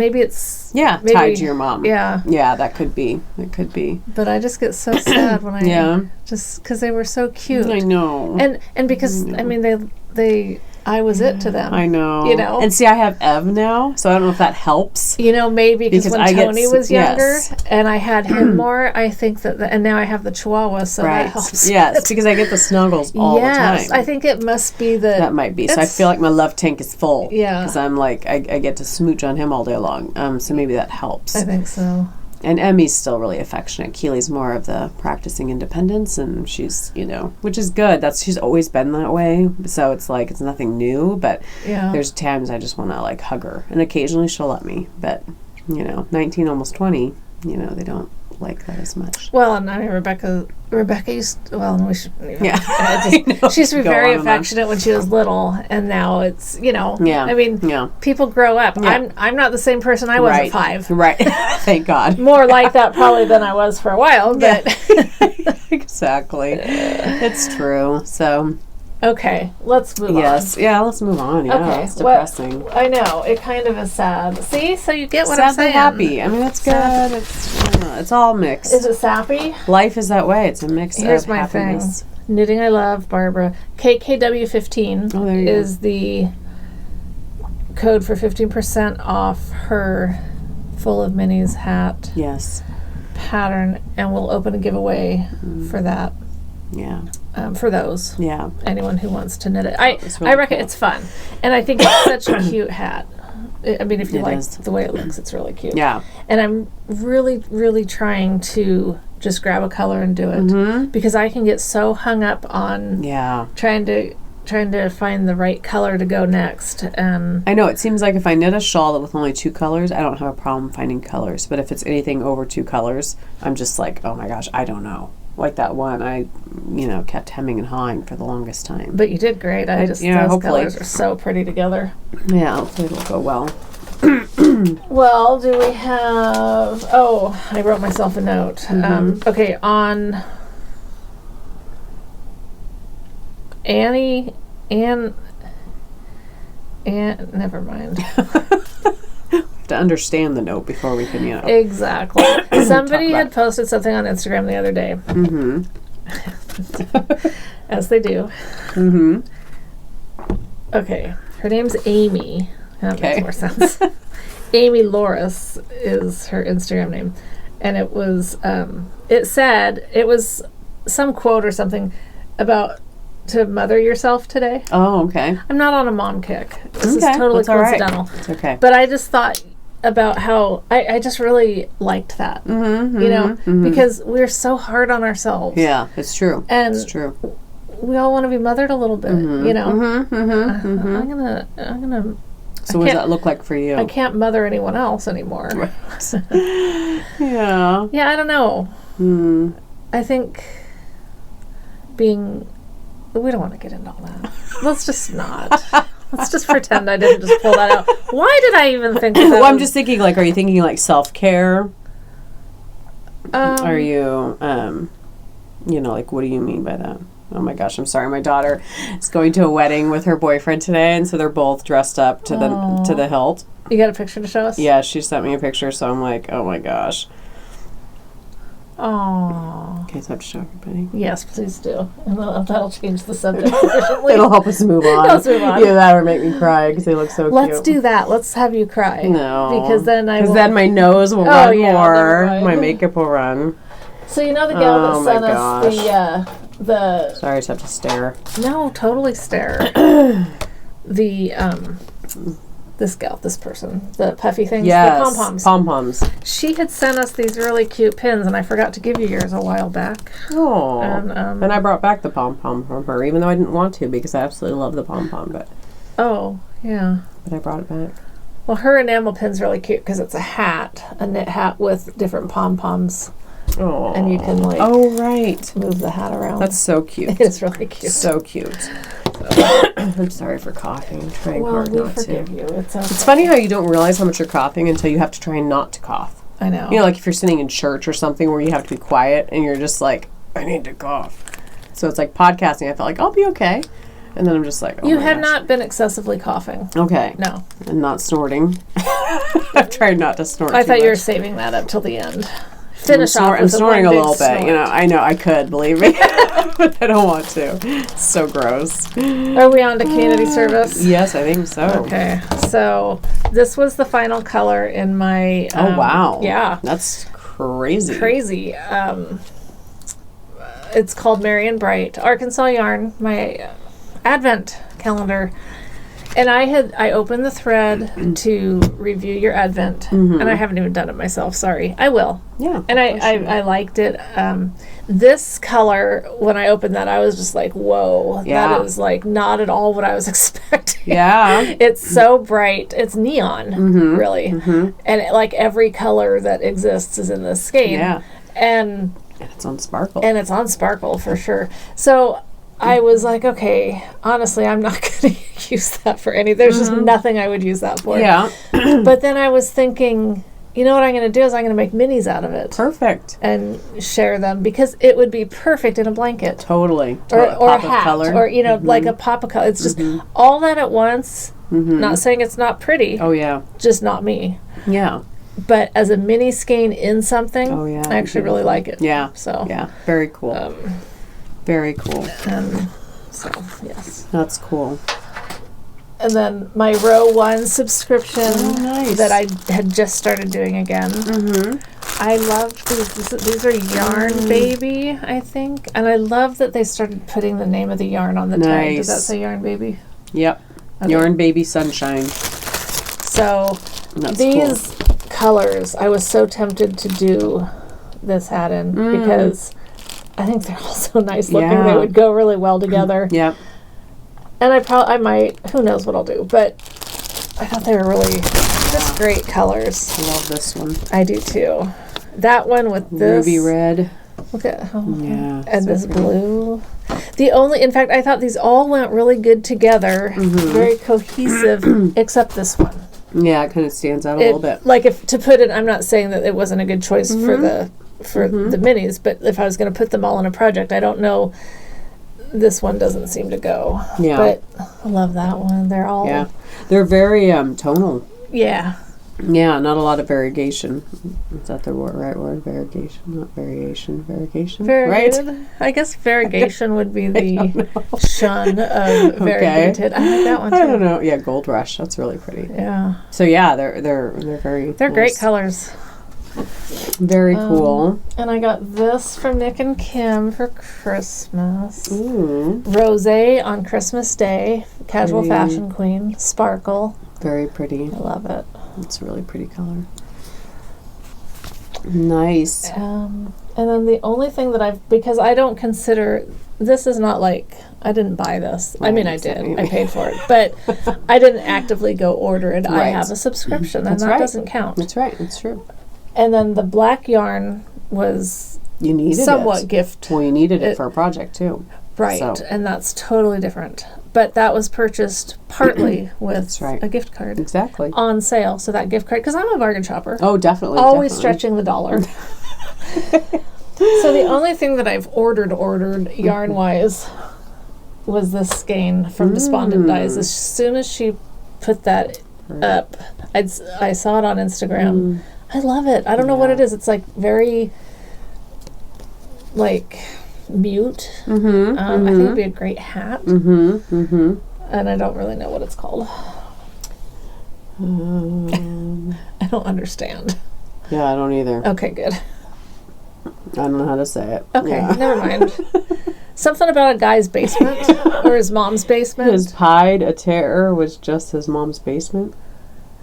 tied to your mom. Yeah, that could be. It could be. But I just get so sad when I just because they were so cute. I know, and because I mean they I was it to them. I know. You know? And see, I have Ev now, so I don't know if that helps. You know, maybe because when Tony was younger and I had him more, I think that, and now I have the Chihuahua, so that helps. Yes, because I get the snuggles all the time. Yes, I think it must be that might be. So I feel like my love tank is full. Yeah. Because I'm like, I get to smooch on him all day long. So maybe that helps. I think so. And Emmy's still really affectionate. Keely's more of the practicing independence, and she's, you know, which is good. She's always been that way. So it's like, it's nothing new, but there's times I just want to, like, hug her. And occasionally she'll let me. But, you know, 19, almost 20, you know, they don't like that as much. Well, and I mean, Rebecca used to, well, we should, she used to be very affectionate when she was little, and now it's, you know, I mean, people grow up. I'm not the same person I was at 5. Right. Thank God. More like that probably than I was for a while, but exactly. It's true. So okay, let's move on. Yes, let's move on. Yeah, okay, it's depressing. I know, it kind of is sad. See, so you get what sad I'm saying. Happy. I mean, it's good. It's all mixed. Is it sappy? Life is that way. It's a mix Here's of my happiness. thing. Knitting I Love, Barbara. KKW15 is the code for 15% off her Full of Minis hat. Yes. Pattern, and we'll open a giveaway for that. Yeah. For those. Yeah. Anyone who wants to knit it. I reckon it's fun. And I think it's such a cute hat. I mean, if you like the way it looks, it's really cute. Yeah. And I'm really, really trying to just grab a color and do it. Because I can get so hung up on trying to find the right color to go next. I know, it seems like if I knit a shawl with only 2 colors, I don't have a problem finding colors. But if it's anything over 2 colors, I'm just like, oh my gosh, I don't know. Like that one, I, kept hemming and hawing for the longest time. But you did great. Those colors are so pretty together. Yeah, hopefully it'll go well. Well, do we have... Oh, I wrote myself a note. Okay, on... Anne, never mind. To understand the note before we can, Exactly. Somebody had posted something on Instagram the other day. As they do. Okay. Her name's Amy. That makes more sense. Amy Loris is her Instagram name. And it was, it said, it was some quote or something about to mother yourself today. Oh, okay. I'm not on a mom kick. This is totally coincidental. It's okay. But I just thought about how I just really liked that, because we're so hard on ourselves. Yeah, it's true. And it's true. We all want to be mothered a little bit, I'm gonna. So what does that look like for you? I can't mother anyone else anymore. Right. Yeah. Yeah, I don't know. I think we don't want to get into all that. Let's just not. Let's just pretend I didn't just pull that out. Why did I even think of that? Well, I'm just thinking, like, are you thinking, like, self-care? Are you, like, what do you mean by that? Oh, my gosh, I'm sorry. My daughter is going to a wedding with her boyfriend today, and so they're both dressed up to the hilt. You got a picture to show us? Yeah, she sent me a picture, so I'm like, oh, my gosh. Oh. Okay, so I have to show everybody. Yes, please do. And that'll change the subject sufficiently. It'll help us move on. Let's move on. Yeah, that would make me cry because they look so cute. Let's do that. Let's have you cry. No. Because then then my nose will run more. My makeup will run. So you know the gal that sent us the... Sorry, I just have to stare. No, totally stare. This person, the puffy things, yes, the pom-poms. Pom-poms. She had sent us these really cute pins, and I forgot to give you yours a while back. Oh. And I brought back the pom-pom from her, even though I didn't want to, because I absolutely love the pom-pom, but... Oh, yeah. But I brought it back. Well, her enamel pin's really cute, because it's a knit hat with different pom-poms. Oh. And you can, like... Oh, right. Move the hat around. That's so cute. It's really cute. So cute. I'm sorry for coughing. I'm trying hard not to. You. It's okay. It's funny how you don't realize how much you're coughing until you have to try not to cough. I know. You know, like if you're sitting in church or something where you have to be quiet and you're just like, I need to cough. So it's like podcasting. I felt like, I'll be okay. And then I'm just like, oh you my have gosh. Not been excessively coughing. Okay. No. And not snorting. I've tried not to snort I thought much. you were saving that up till the end. Finish off with I'm snorting a little snort. bit. You know, I know I could, believe me. But I don't want to. It's so gross. Are we on to community service? Yes, I think so. Okay. So this was the final color in my... oh, wow. Yeah. That's crazy. Crazy. It's called Merry and Bright. Arkansas Yarn, my Advent calendar. And I opened the thread to review your Advent, and I haven't even done it myself. Sorry, I will. Yeah, and I liked it. This color, when I opened that, I was just like, "Whoa, that is like not at all what I was expecting." Yeah, it's so bright. It's neon, really, and like every color that exists is in this skein. Yeah, and it's on sparkle. And it's on sparkle for sure. So I was like, okay, honestly, I'm not going to use that for any. There's just nothing I would use that for. Yeah. But then I was thinking, you know what I'm going to do is I'm going to make minis out of it. Perfect. And share them because it would be perfect in a blanket. Totally. Or a hat. Color. Or, like a pop of color. It's just all that at once. Not saying it's not pretty. Oh, yeah. Just not me. Yeah. But as a mini skein in something, I actually really like it. Yeah. So. Yeah. Very cool. Very cool. So, yes. That's cool. And then my row 1 subscription that I had just started doing again. I love these. These are Yarn Baby, I think. And I love that they started putting the name of the yarn on the tag. Does that say Yarn Baby? Yep. Okay. Yarn Baby Sunshine. So these colors, I was so tempted to do this hat in because I think they're all so nice looking. Yeah. They would go really well together. Yep. And I might, who knows what I'll do, but I thought they were really just great colors. I love this one. I do too. That one with this. Ruby red. Look at, and this blue. In fact, I thought these all went really good together, very cohesive, except this one. Yeah, it kind of stands out a little bit. Like to put it, I'm not saying that it wasn't a good choice for the minis, but if I was going to put them all in a project, I don't know. This one doesn't seem to go. Yeah. But I love that one. They're all... Yeah. They're very tonal. Yeah. Yeah, not a lot of variegation. Is that the right word? Variegation, not variation. Variegation? Variegated. Right? I guess variegation would be the shun of variegated. I like that one too. I don't know. Yeah, Gold Rush. That's really pretty. Yeah. So yeah, they're very... They're nice. Great colors. Very cool. And I got this from Nick and Kim for Christmas. Ooh. Rosé on Christmas Day. Casual Fashion Queen. Sparkle. Very pretty. I love it. It's a really pretty color. Nice. And then the only thing that because I don't consider, this is not like, I didn't buy this. Right, I mean, I did. I paid for it. But I didn't actively go order it. Right. I have a subscription, and that doesn't count. That's right. It's true. And then the black yarn was somewhat gift. Well, you needed it for a project, too. Right. So. And that's totally different. But that was purchased partly with a gift card. Exactly. On sale. So that gift card, because I'm a bargain shopper. Oh, definitely. Always stretching the dollar. So the only thing that I've ordered yarn-wise was this skein from Despondent Dyes. As soon as she put that up, I saw it on Instagram. I love it. I don't know what it is. It's like very, like, mute. I think it'd be a great hat. And I don't really know what it's called. I don't understand. Yeah, I don't either. Okay, good. I don't know how to say it. Okay, never mind. Something about a guy's basement or his mom's basement. His pied a terror was just his mom's basement.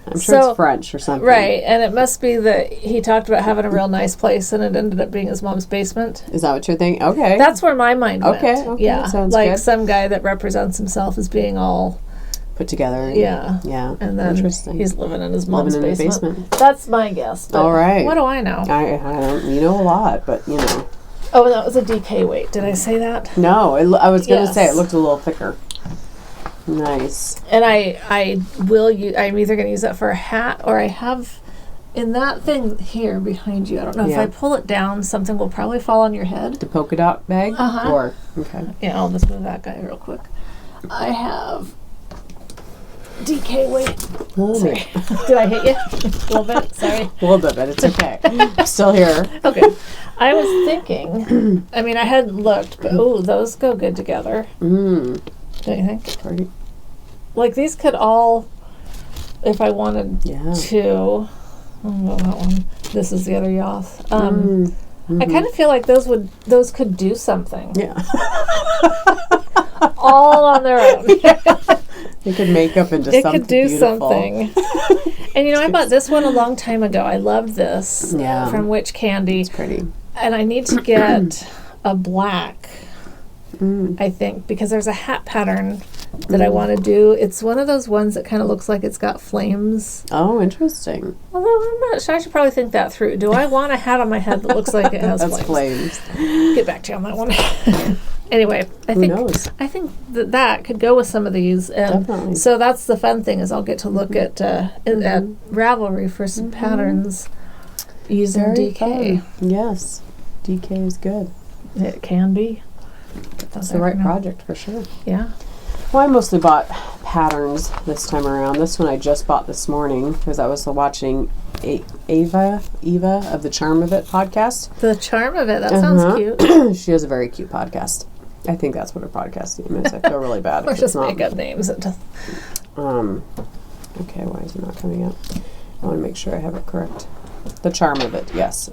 I'm sure it's French or something. Right, and it must be that he talked about having a real nice place and it ended up being his mom's basement. Is that what you're thinking? Okay. That's where my mind went. Okay, yeah. Sounds like good. Some guy that represents himself as being all put together. Yeah. And then he's living in his mom's basement. That's my guess. But all right. What do I know? I don't. You know a lot, but you know. Oh, and that was a DK weight. Did I say that? No, I was going to say it looked a little thicker. Nice. And I will use. I'm either going to use that for a hat, or I have in that thing here behind you. I don't know if I pull it down, something will probably fall on your head. The polka dot bag. Or okay. Yeah, I'll just move that guy real quick. I have DK weight. Sorry. Did I hit you? A little bit? Sorry. A little bit, but it's okay. I'm still here. Okay. I was thinking, I mean, I hadn't looked, but those go good together. Don't you think? Pretty. Like these could all, if I wanted to, that one. This is the other Yoth. I kind of feel like those could do something. Yeah. All on their own. They could make up into something It could do beautiful. Something. And I bought this one a long time ago. I loved this from Witch Candy. It's pretty. And I need to get a black, I think, because there's a hat pattern that I want to do. It's one of those ones that kind of looks like it's got flames. Oh, interesting. Although I'm not sure. I should probably think that through. Do I want a hat on my head that looks like it has flames? Get back to you on that one. Anyway, I think that could go with some of these. And definitely. So that's the fun thing is I'll get to look at Ravelry for some patterns using Very DK. Fun. Yes. DK is good. It can be. It's the right project for sure. Yeah. Well, I mostly bought patterns this time around. This one I just bought this morning because I was watching Eva of the Charm of It podcast. The Charm of It. That sounds cute. She has a very cute podcast. I think that's what her podcast name is. I feel really bad. Or just make up names. Okay, why is it not coming up? I want to make sure I have it correct. The Charm of It, yes.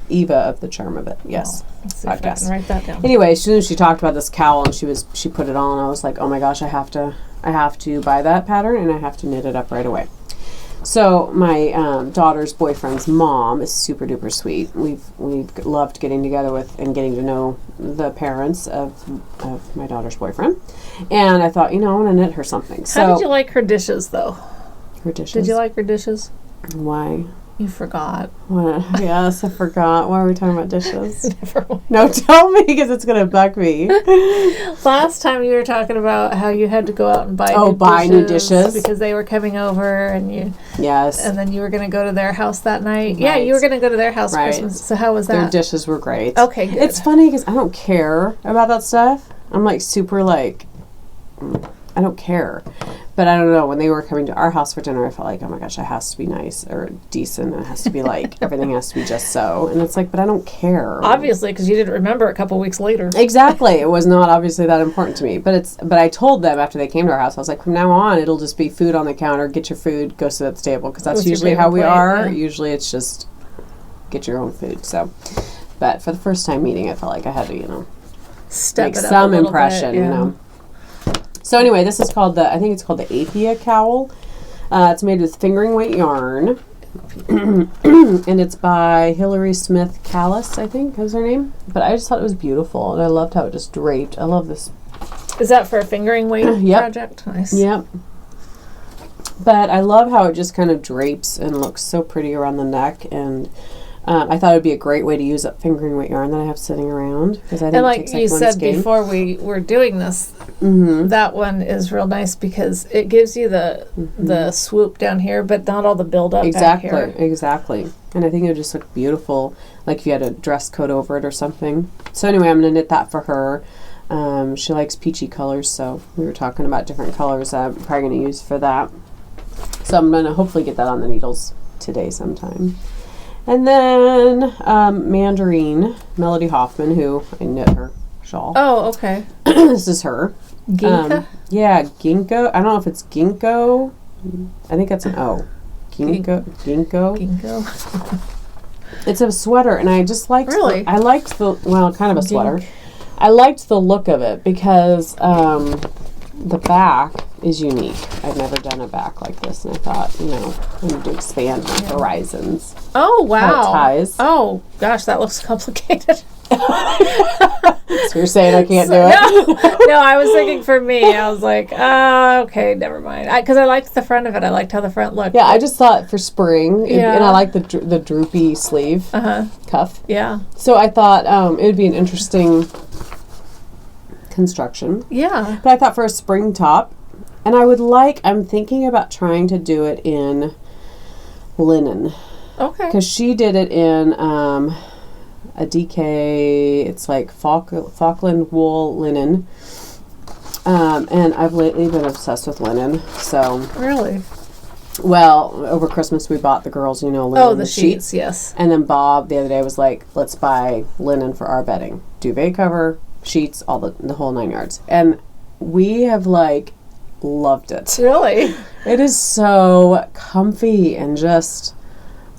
Eva of the Charm of It, yes. Let's see if I can write that down. Anyway, as soon as she talked about this cowl and she put it on, I was like, oh my gosh, I have to buy that pattern and I have to knit it up right away. So my daughter's boyfriend's mom is super duper sweet. We've loved getting together with and getting to know the parents of my daughter's boyfriend. And I thought, I want to knit her something. How did you like her dishes, though? Her dishes? Did you like her dishes? Why? You forgot. What? Yes, I forgot. Why are we talking about dishes? Never mind. No, tell me because it's going to bug me. Last time you were talking about how you had to go out and buy new dishes because they were coming over and you. Yes. And then you were going to go to their house that night. Right. Yeah, you were going to go to their house for Christmas. So how was that? Their dishes were great. Okay, good. It's funny because I don't care about that stuff. I'm like super like, I don't care. But I don't know, when they were coming to our house for dinner, I felt like, oh my gosh, it has to be nice or decent. It has to be like, everything has to be just so. And it's like, but I don't care. Obviously, because you didn't remember a couple weeks later. Exactly. It was not obviously that important to me. But I told them after they came to our house, I was like, from now on, it'll just be food on the counter, get your food, go sit at the table. Because that's usually how we are. Yeah. Usually it's just get your own food. So, but for the first time meeting, I felt like I had to, Step make some impression, bit, yeah. So anyway, this is called I think it's called the Athia cowl. It's made with fingering weight yarn. And it's by Hilary Smith Callis, I think is her name. But I just thought it was beautiful, and I loved how it just draped. I love this. Is that for a fingering weight project? Nice. Yep. But I love how it just kind of drapes and looks so pretty around the neck, and I thought it would be a great way to use up fingering weight yarn that I have sitting around, because I think and like you said before we were doing this, that one is real nice because it gives you the swoop down here, but not all the buildup back here. Exactly. And I think it would just look beautiful, like if you had a dress coat over it or something. So anyway, I'm going to knit that for her. She likes peachy colors, so we were talking about different colors that I'm probably going to use for that. So I'm going to hopefully get that on the needles today sometime. And then Mandarine, Melody Hoffman, who I knit her shawl. Oh, okay. This is her. Ginkgo? Yeah, Ginkgo. I don't know if it's Ginkgo. I think that's an O. Ginkgo. It's a sweater, and I just liked kind of a sweater. I liked the look of it because the back is unique. I've never done a back like this, and I thought, I need to expand my horizons. Oh, wow. How it ties. Oh, gosh, that looks complicated. So you're saying I can't do it? No, I was thinking for me. I was like, okay, never mind. Because I liked the front of it. I liked how the front looked. Yeah, I just thought for spring, and I like the droopy sleeve cuff. Yeah. So I thought it would be an interesting construction. Yeah. But I thought for a spring top, and I'm thinking about trying to do it in linen. Okay. Because she did it in a DK, it's like Falkland wool linen. And I've lately been obsessed with linen. So really? Well, over Christmas we bought the girls, linen the sheets, yes. And then Bob the other day was like, let's buy linen for our bedding. Duvet cover, sheets, all the whole 9 yards. And we have loved it. Really? It is so comfy and just,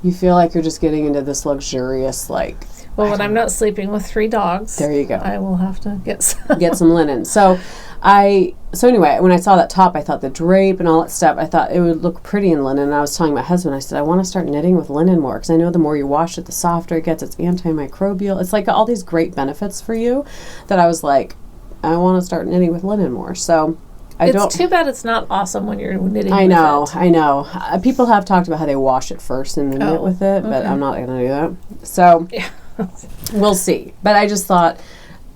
you feel like you're just getting into this luxurious Well, when I'm not sleeping with 3 dogs, there you go. I will have to get some linen. So anyway, when I saw that top, I thought the drape and all that stuff, I thought it would look pretty in linen. And I was telling my husband, I said, I want to start knitting with linen more, because I know the more you wash it, the softer it gets. It's antimicrobial. It's all these great benefits for you that I was like, I want to start knitting with linen more. So it's too bad it's not awesome when you're knitting I know. People have talked about how they wash it first and then knit with it, but I'm not going to do that. So we'll see. But I just thought,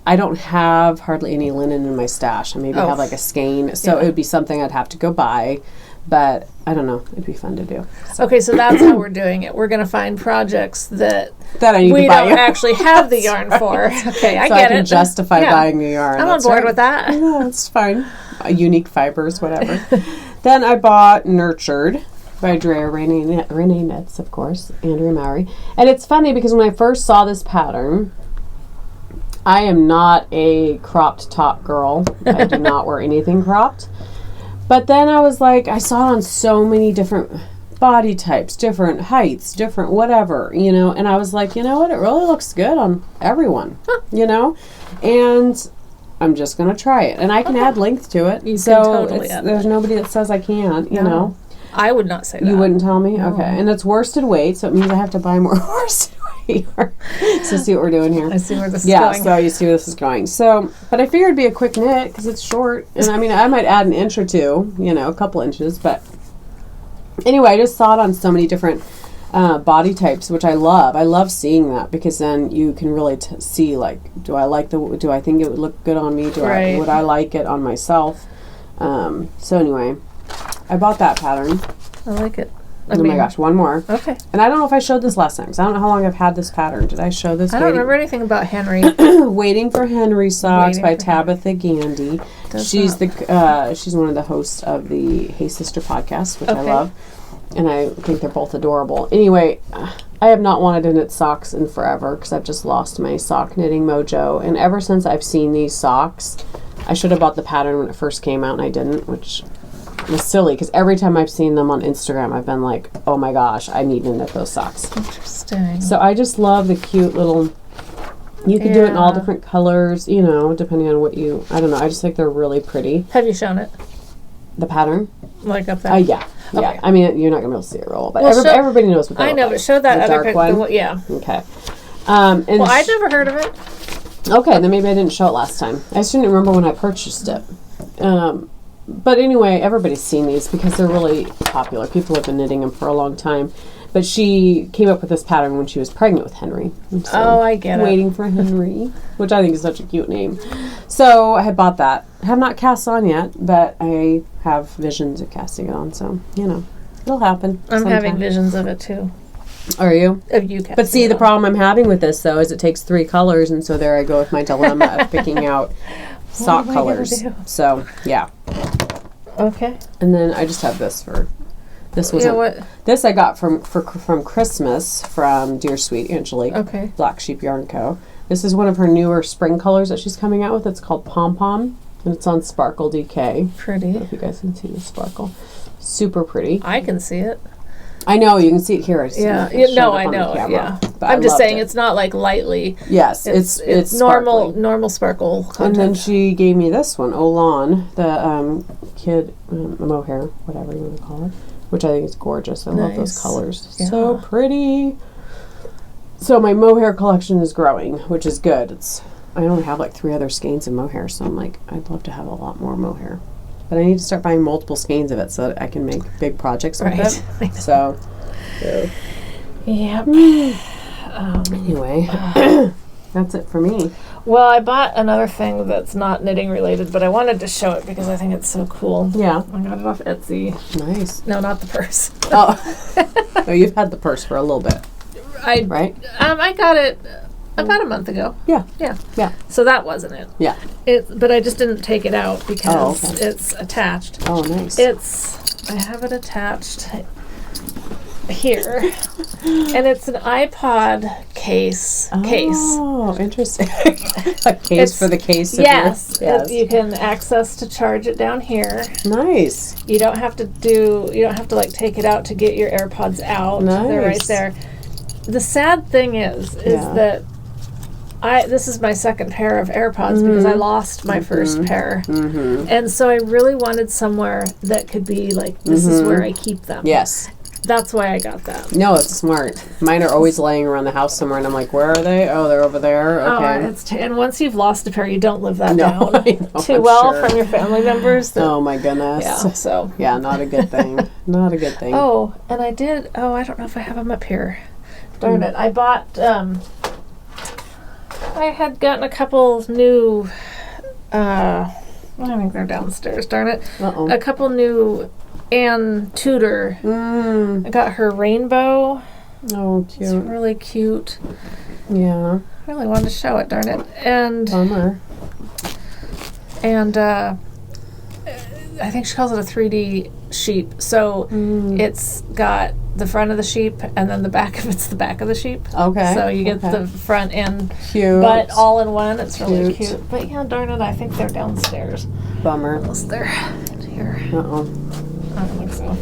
I don't have hardly any linen in my stash. I maybe have a skein, so it would be something I'd have to go buy. But I don't know. It'd be fun to do. So. Okay, so that's how we're doing it. We're going to find projects that I need we to buy don't actually have the yarn for. Okay, I get it. So I can justify buying new yarn. I'm on board with that. No, it's fine. Unique fibers, whatever. Then I bought Nurtured by Drea Renee Knits, of course, Andrea Mowry. And it's funny because when I first saw this pattern, I am not a cropped top girl. I do not wear anything cropped. But then I was like, I saw it on so many different body types, different heights, different whatever, and I was like, you know what, it really looks good on everyone, and I'm just going to try it. And I can add length to it. You can totally add there's nobody that says I can't, No. I would not say that. You wouldn't tell me? No. Okay. And it's worsted weight, so it means I have to buy more worsted weight. So see what we're doing here. I see where this is going. Yeah, so you see where this is going. So, but I figured it'd be a quick knit because it's short. And I might add an inch or two, a couple inches. But anyway, I just saw it on so many different body types, which I love. I love seeing that because then you can really see, do I think it would look good on me? Would I like it on myself? So anyway, I bought that pattern. I like it. My gosh, one more. Okay. And I don't know if I showed this last time because I don't know how long I've had this pattern. Did I show this? I don't remember anything about Henry. Waiting for Henry Socks by Tabitha Gandy. She's one of the hosts of the Hey Sister podcast, which I love. And I think they're both adorable. Anyway, I have not wanted to knit socks in forever because I've just lost my sock knitting mojo. And ever since I've seen these socks, I should have bought the pattern when it first came out and I didn't, which was silly because every time I've seen them on Instagram, I've been like, oh my gosh, I need to knit those socks. Interesting. So I just love the cute little, you can do it in all different colors, depending on what I don't know, I just think they're really pretty. Have you shown it? The pattern? Like up there? Yeah. Okay. Yeah. I mean, you're not going to be able to see it roll, but everybody knows what that I know, but show that other picture. Yeah. Okay. Well, I'd never heard of it. Okay, then maybe I didn't show it last time. I just didn't remember when I purchased it. But anyway, everybody's seen these because they're really popular. People have been knitting them for a long time. But she came up with this pattern when she was pregnant with Henry. So I get it. Waiting for Henry, which I think is such a cute name. So I had bought that. I have not cast on yet, but I have visions of casting it on. So, it'll happen. I'm having visions of it too. Are you? Of you casting. But see, the problem I'm having with this, though, is it takes 3 colors. And so there I go with my dilemma of picking out stock colors. So, yeah. Okay. And then I just have this for... This was this I got from Christmas from Dear Sweet Angelique. Okay. Black Sheep Yarn Co. This is one of her newer spring colors that she's coming out with. It's called Pom Pom, and it's on Sparkle DK. Pretty. I don't know if you guys can see the sparkle. Super pretty. I can see it. I know you can see it here. Yeah. I know. Yeah. But I'm just saying it's not like lightly. Yes, it's normal sparkle content. And then she gave me this one, Olan, the kid mohair, whatever you want to call it. Which I think is gorgeous. I love those colors. Yeah. So pretty. So my mohair collection is growing, which is good. I only have like 3 other skeins of mohair, so I'm like, I'd love to have a lot more mohair. But I need to start buying multiple skeins of it so that I can make big projects with it. So, yep. Anyway, that's it for me. Well, I bought another thing that's not knitting related, but I wanted to show it because I think it's so cool. Yeah. I got it off Etsy. Nice. No, not the purse. Oh, you've had the purse for a little bit. Right? I got it about a month ago. Yeah. Yeah. Yeah. So that wasn't it. Yeah. But I just didn't take it out because it's attached. Oh, nice. I have it attached here, and it's an iPod case. Oh, interesting. A case for the case. Yes. You can access to charge it down here. Nice. You don't have to like take it out to get your AirPods out. Nice. They're right there. The sad thing is that this is my second pair of AirPods because I lost my first pair. Mm-hmm. And so I really wanted somewhere that could be like, this is where I keep them. Yes. That's why I got that. No, it's smart. Mine are always laying around the house somewhere, and I'm like, where are they? Oh, they're over there. Okay. And once you've lost a pair, you don't live that down too well from your family members. Oh, my goodness. Yeah, so. Yeah, not a good thing. Not a good thing. Oh, and I did. Oh, I don't know if I have them up here. Darn it. I bought, I had gotten a couple new, I think they're downstairs, darn it. Uh-oh. A couple new Ann Tudor. I got her rainbow. Oh, cute. It's really cute. Yeah. I really wanted to show it, darn it. And bummer. And I think she calls it a 3D sheep. So it's got the front of the sheep, and then the back of it's the back of the sheep. Okay. So you get the front and butt all in one. It's really cute. But yeah, darn it, I think they're downstairs. Bummer. Unless they're here. Uh-oh. I don't think so.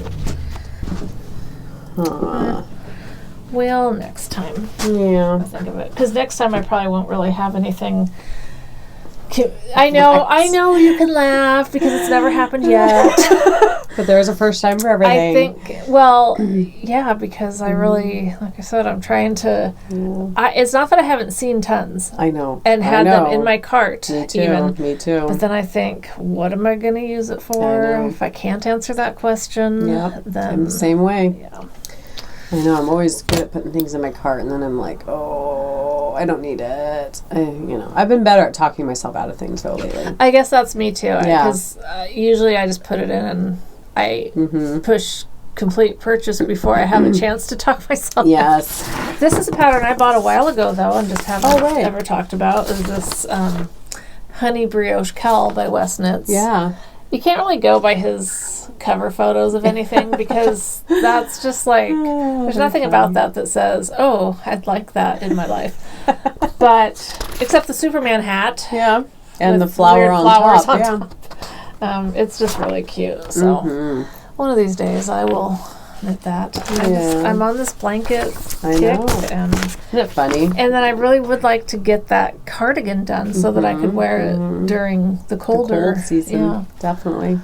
Well, next time. Yeah. I think of it. Because next time I probably won't really have anything. I know you can laugh because it's never happened yet. But there's a first time for everything. I think, well, yeah, because I really, like I said, I'm trying to, it's not that I haven't seen tons. I know. And had them in my cart. Me too. Even. Me too. But then I think, what am I going to use it for? If I can't answer that question, then. I'm the same way. Yeah. I know, I'm always good at putting things in my cart, and then I'm like, oh, I don't need it. I've been better at talking myself out of things, though, lately. I guess that's me, too. Because usually I just put it in and I push complete purchase before I have a chance to talk myself out. This is a pattern I bought a while ago, though, and just haven't ever talked about. Is this Honey Brioche Cowl by Wes Knits. Yeah. You can't really go by his cover photos of anything because that's just like, there's nothing about that says, oh, I'd like that in my life. But, except the Superman hat. Yeah. And the flower on top. It's just really cute. So, one of these days I will knit that. I'm on this blanket kick. And isn't it funny? And then I really would like to get that cardigan done so that I could wear it during the colder season. Yeah. Definitely.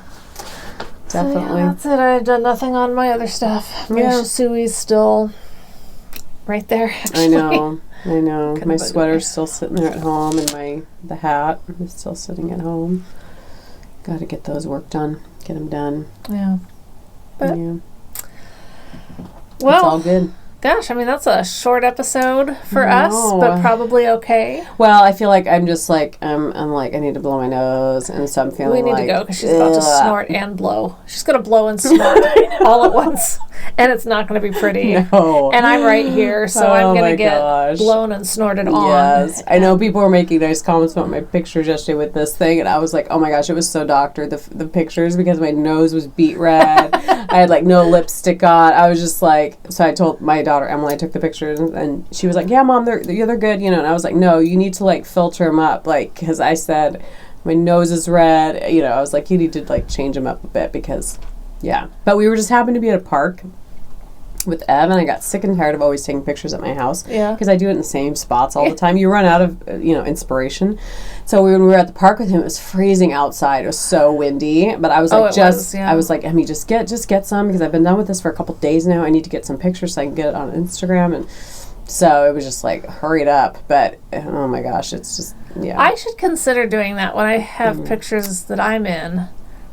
definitely. So, that's it. I've done nothing on my other stuff. My Shisui's still right there, actually. I know. My sweater's still sitting there at home, and the hat is still sitting at home. Got to get those work done. Get them done. Yeah. But, well, it's all good. Gosh, I mean, that's a short episode for us, but probably okay. Well, I feel like I'm just like, I'm like, I need to blow my nose, and so I'm feeling we need to go because she's about to snort and blow. She's going to blow and snort all at once, and it's not going to be pretty. No. And I'm right here, so I'm going to get blown and snorted on. Yes. I know people were making nice comments about my pictures yesterday with this thing, and I was like, oh my gosh, it was so doctored, the pictures, because my nose was beet red. I had like no lipstick on. I was just like, so I told my daughter Emily, I took the pictures, and she was like, yeah, Mom, they're good, and I was like, no, you need to like filter them up, like, because I said my nose is red, I was like, you need to like change them up a bit, because but we were just happened to be at a park with Ev, and I got sick and tired of always taking pictures at my house, because I do it in the same spots all the time. You run out of inspiration. So when we were at the park with him, it was freezing outside. It was so windy, but I was like, I was like, Emmy, just get some, because I've been done with this for a couple days now. I need to get some pictures so I can get it on Instagram. And so it was just like, hurried up. But oh my gosh, it's just I should consider doing that when I have pictures that I'm in,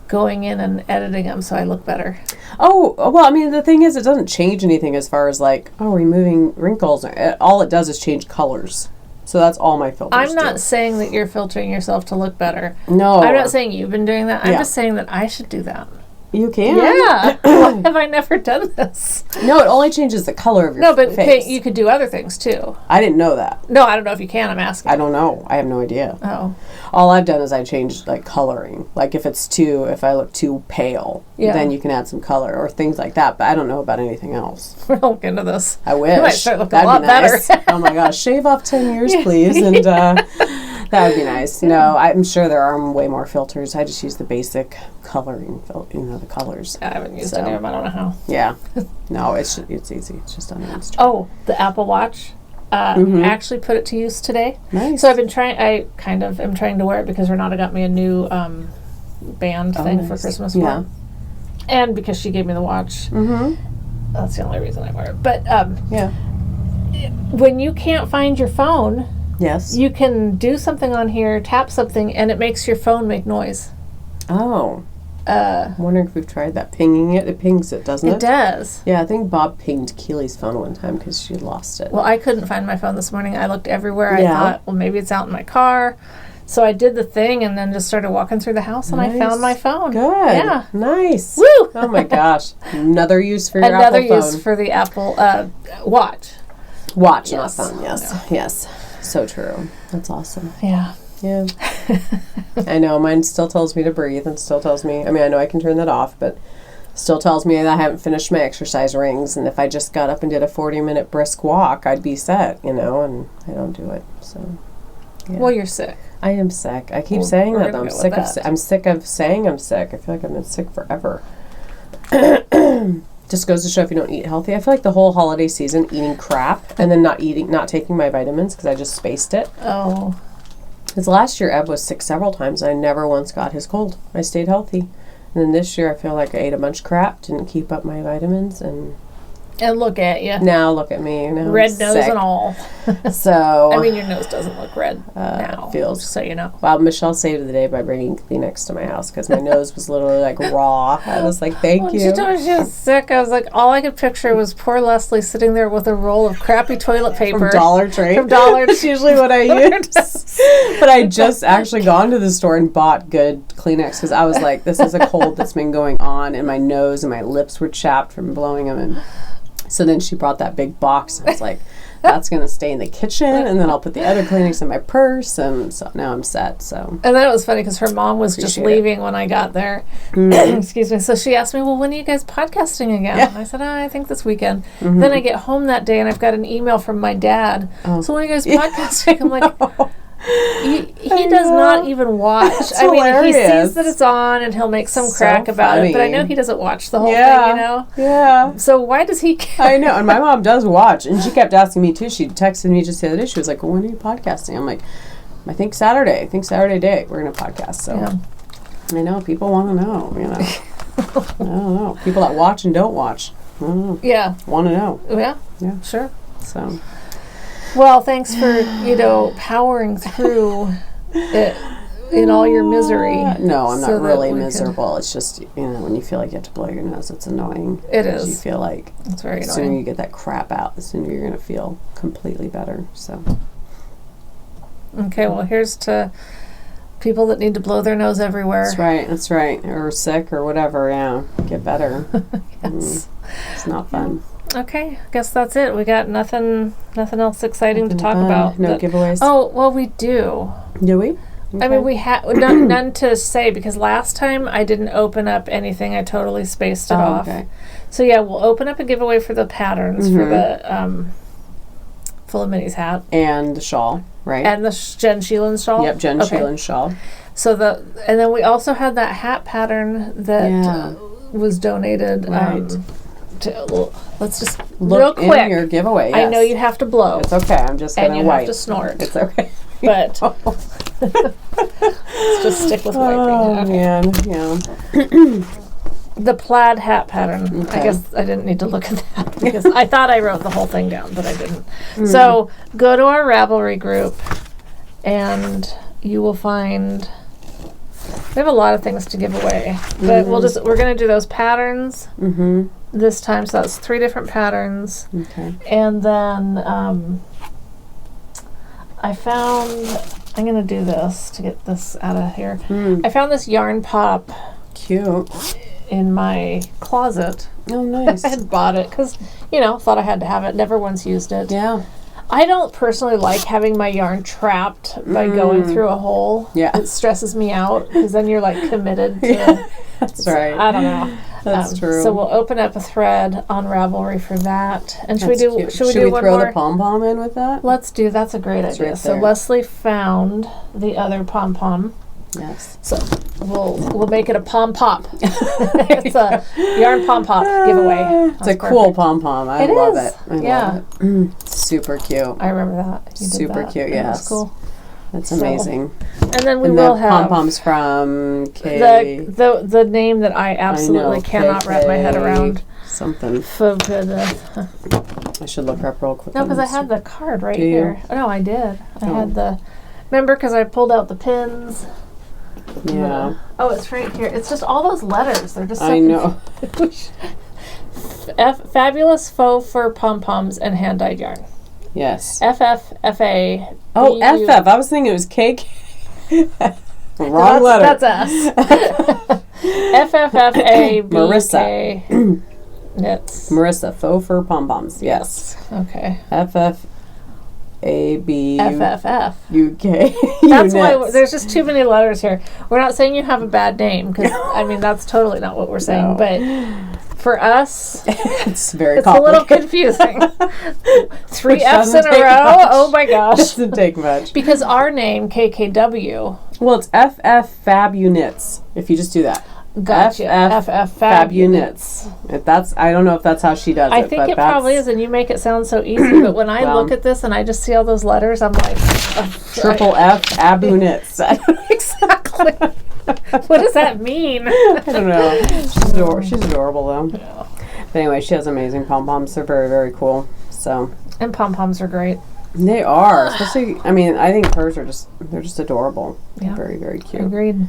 going in and editing them so I look better. Oh, well, I mean, the thing is, it doesn't change anything as far as like, removing wrinkles. All it does is change colors. So that's all my filters I'm not saying that you're filtering yourself to look better. No. I'm not saying you've been doing that. I'm just saying that I should do that. You can. Yeah. Why have I never done this? No, it only changes the color of your face. No, but you could do other things too. I didn't know that. No, I don't know if you can. I'm asking. I don't know. I have no idea. Oh. All I've done is I changed like coloring. Like if I look too pale, then you can add some color or things like that. But I don't know about anything else. We're look into this. I wish. You might start looking a lot better. Oh my gosh, shave off 10 years, please, and that would be nice. No, I'm sure there are way more filters. I just use the basic coloring, the colors. I haven't used any of them. I don't know how. Yeah. No, it's easy. It's just on Instagram. Oh, the Apple Watch. I actually put it to use today. Nice. So I kind of am trying to wear it because Renata got me a new band thing for Christmas. Yeah. And because she gave me the watch. Mm-hmm. That's the only reason I wear it. But when you can't find your phone, yes, you can do something on here, tap something, and it makes your phone make noise. Oh. I'm wondering if we've tried that, pinging it. It pings it, doesn't it? It does. Yeah, I think Bob pinged Keely's phone one time because she had lost it. Well, I couldn't find my phone this morning. I looked everywhere. I thought, well, maybe it's out in my car. So I did the thing and then just started walking through the house and I found my phone. Good. Yeah. Nice. Woo! Oh my gosh. Another use for your Apple phone. Another use for the Apple Watch. Watch, yes. Not phone, yes. Yeah. Yes. So true. That's awesome. Yeah. Yeah. I know. Mine still tells me to breathe and still tells me, I mean, I know I can turn that off, but still tells me that I haven't finished my exercise rings. And if I just got up and did a 40-minute brisk walk, I'd be set, and I don't do it. So, yeah. Well, you're sick. I am sick. I keep saying that, though. I'm sick of saying I'm sick. I feel like I've been sick forever. Just goes to show if you don't eat healthy. I feel like the whole holiday season eating crap and then not taking my vitamins because I just spaced it. Oh. Because last year, Eb was sick several times. I never once got his cold. I stayed healthy. And then this year, I feel like I ate a bunch of crap, didn't keep up my vitamins, and look at you. Now look at me. Now red nose and all. So I mean, your nose doesn't look red now. Feels just so you know. Well, Michelle saved the day by bringing Kleenex to my house because my nose was literally like raw. I was like, thank you. She told me she was sick. I was like, all I could picture was poor Leslie sitting there with a roll of crappy toilet paper from Dollar Tree. That's usually what I use. But I just actually gone to the store and bought good Kleenex because I was like, this is a cold that's been going on, and my nose and my lips were chapped from blowing them in. So then she brought that big box, and I was like, that's going to stay in the kitchen, and then I'll put the other Kleenex in my purse, and so now I'm set, so. And then it was funny, because her mom was just leaving when I got there. Excuse me. So she asked me, well, when are you guys podcasting again? Yeah. I said, I think this weekend. Mm-hmm. Then I get home that day, and I've got an email from my dad. Oh. So when are you guys podcasting? I'm like... No. He does not even watch. That's hilarious. He sees that it's on and he'll make some crack about it, but I know he doesn't watch the whole thing, Yeah. So why does he care? I know, and my mom does watch, and she kept asking me too. She texted me just the other day. She was like, well, when are you podcasting? I'm like, I think Saturday day we're going to podcast. So I know people want to know, I don't know. People that watch and don't watch. I don't know. Yeah. Want to know. Yeah. Yeah. Sure. So. Well, thanks for, powering through it in all your misery. No, I'm not really miserable. It's just, when you feel like you have to blow your nose, it's annoying. It is. You feel like it's very the annoying. sooner you get that crap out, the sooner you're going to feel completely better. So. Okay, well, here's to people that need to blow their nose everywhere. That's right. Or sick or whatever, yeah. Get better. Yes. It's not fun. Okay, I guess that's it. We got nothing else exciting to talk about. No giveaways? Oh, well, we do. Do we? Okay. I mean, we had none to say because last time I didn't open up anything. I totally spaced it off. Okay. So, yeah, we'll open up a giveaway for the patterns for the Full of Minis hat. And the shawl, right? And the Jen Sheelan's shawl. Yep, Jen Sheelan's shawl. So, and then we also had that hat pattern that was donated. Right. Let's just look real quick. In your giveaway. Yes. I know you have to blow. It's okay. I'm just going to wipe. And you have to snort. It's okay. But let's just stick with wiping. Oh, man. Yeah. The plaid hat pattern. Okay. I guess I didn't need to look at that because I thought I wrote the whole thing down, but I didn't. So go to our Ravelry group and you will find... We have a lot of things to give away, but we're going to do those patterns this time. So that's 3 different patterns. Okay. And then I'm going to do this to get this out of here. I found this yarn pop. Cute. In my closet. Oh, nice. I had bought it because, thought I had to have it. Never once used it. Yeah. I don't personally like having my yarn trapped by going through a hole. Yeah. It stresses me out because then you're like committed to That's right. I don't know. That's true. So we'll open up a thread on Ravelry for that. And should we do one more? Should we throw the pom-pom in with that? Let's do. That's a great idea. Right so Leslie found the other pom-pom. Yes. So we'll make it a pom-pop. It's a yarn pom-pop giveaway. It's a cool pom-pom. I love it. I love it. Super cute. I remember that. Super cute, yes. That's cool. That's amazing. And then we will have pom-poms from K. The name that I absolutely cannot wrap my head around. Something. I should look her up real quick. No, because I had the card right here. Oh, no, I did. I had the... Remember, because I pulled out the pins. Yeah. It's right here. It's just all those letters. They're just so I know. Fabulous faux fur pom-poms and hand-dyed yarn. Yes. FFFA. Oh, FF. I was thinking it was KK. Wrong letter. That's us. FFFA. Marissa. Knits. Marissa. Faux fur pom-poms. Yes. Okay. FFAB. FFF. UK. That's why there's just too many letters here. We're not saying you have a bad name because that's totally not what we're saying. No. But for us, it's very it's a little confusing. 3 F's in a row. Much. Oh my gosh! Doesn't take much because our name KKW. Well, it's FF Fab Units. If you just do that. Gotcha. FF Fab Units. If that's, I don't know if that's how she does it. I think it probably is, and you make it sound so easy. But when I look at this and I just see all those letters, I'm like, triple F Ab Units. Exactly. What does that mean? I don't know. She's adorable though. Yeah. But anyway, she has amazing pom poms. They're very, very cool. So. And pom poms are great. They are, especially. I mean, I think hers are they're just adorable. Yeah. Very, very cute. Agreed.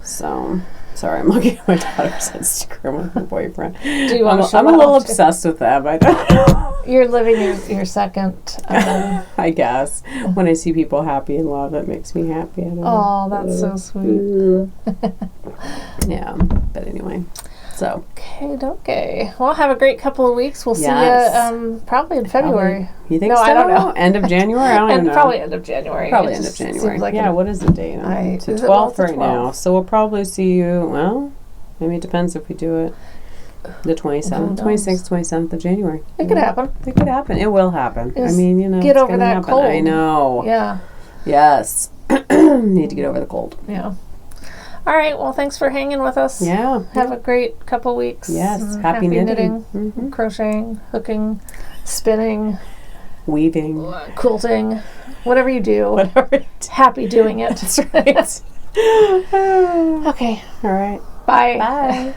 So. Sorry, I'm looking at my daughter's Instagram with her boyfriend. Do you want to show I'm a little obsessed with them. I don't know. You're living your second. I guess. When I see people happy and love, it makes me happy. Oh, that's so sweet. Yeah, but anyway. So. Okay. Well, have a great couple of weeks. We'll see you probably in February. You think so? I don't know. End of January? I don't even know. Probably end of January. Probably end of January. Like what is the date? It's the 12th right now. So we'll probably see you, well, maybe it depends if we do it the 27th, 26th, 27th of January. It could happen. It could happen. It will happen. Just get over that cold. I know. Yeah. Yes. Need to get over the cold. Yeah. All right. Well, thanks for hanging with us. Yeah. Have a great couple weeks. Yes. Happy knitting. Crocheting, hooking, spinning, weaving, quilting, whatever you do. Happy doing it. That's right. Okay. All right. Bye. Bye.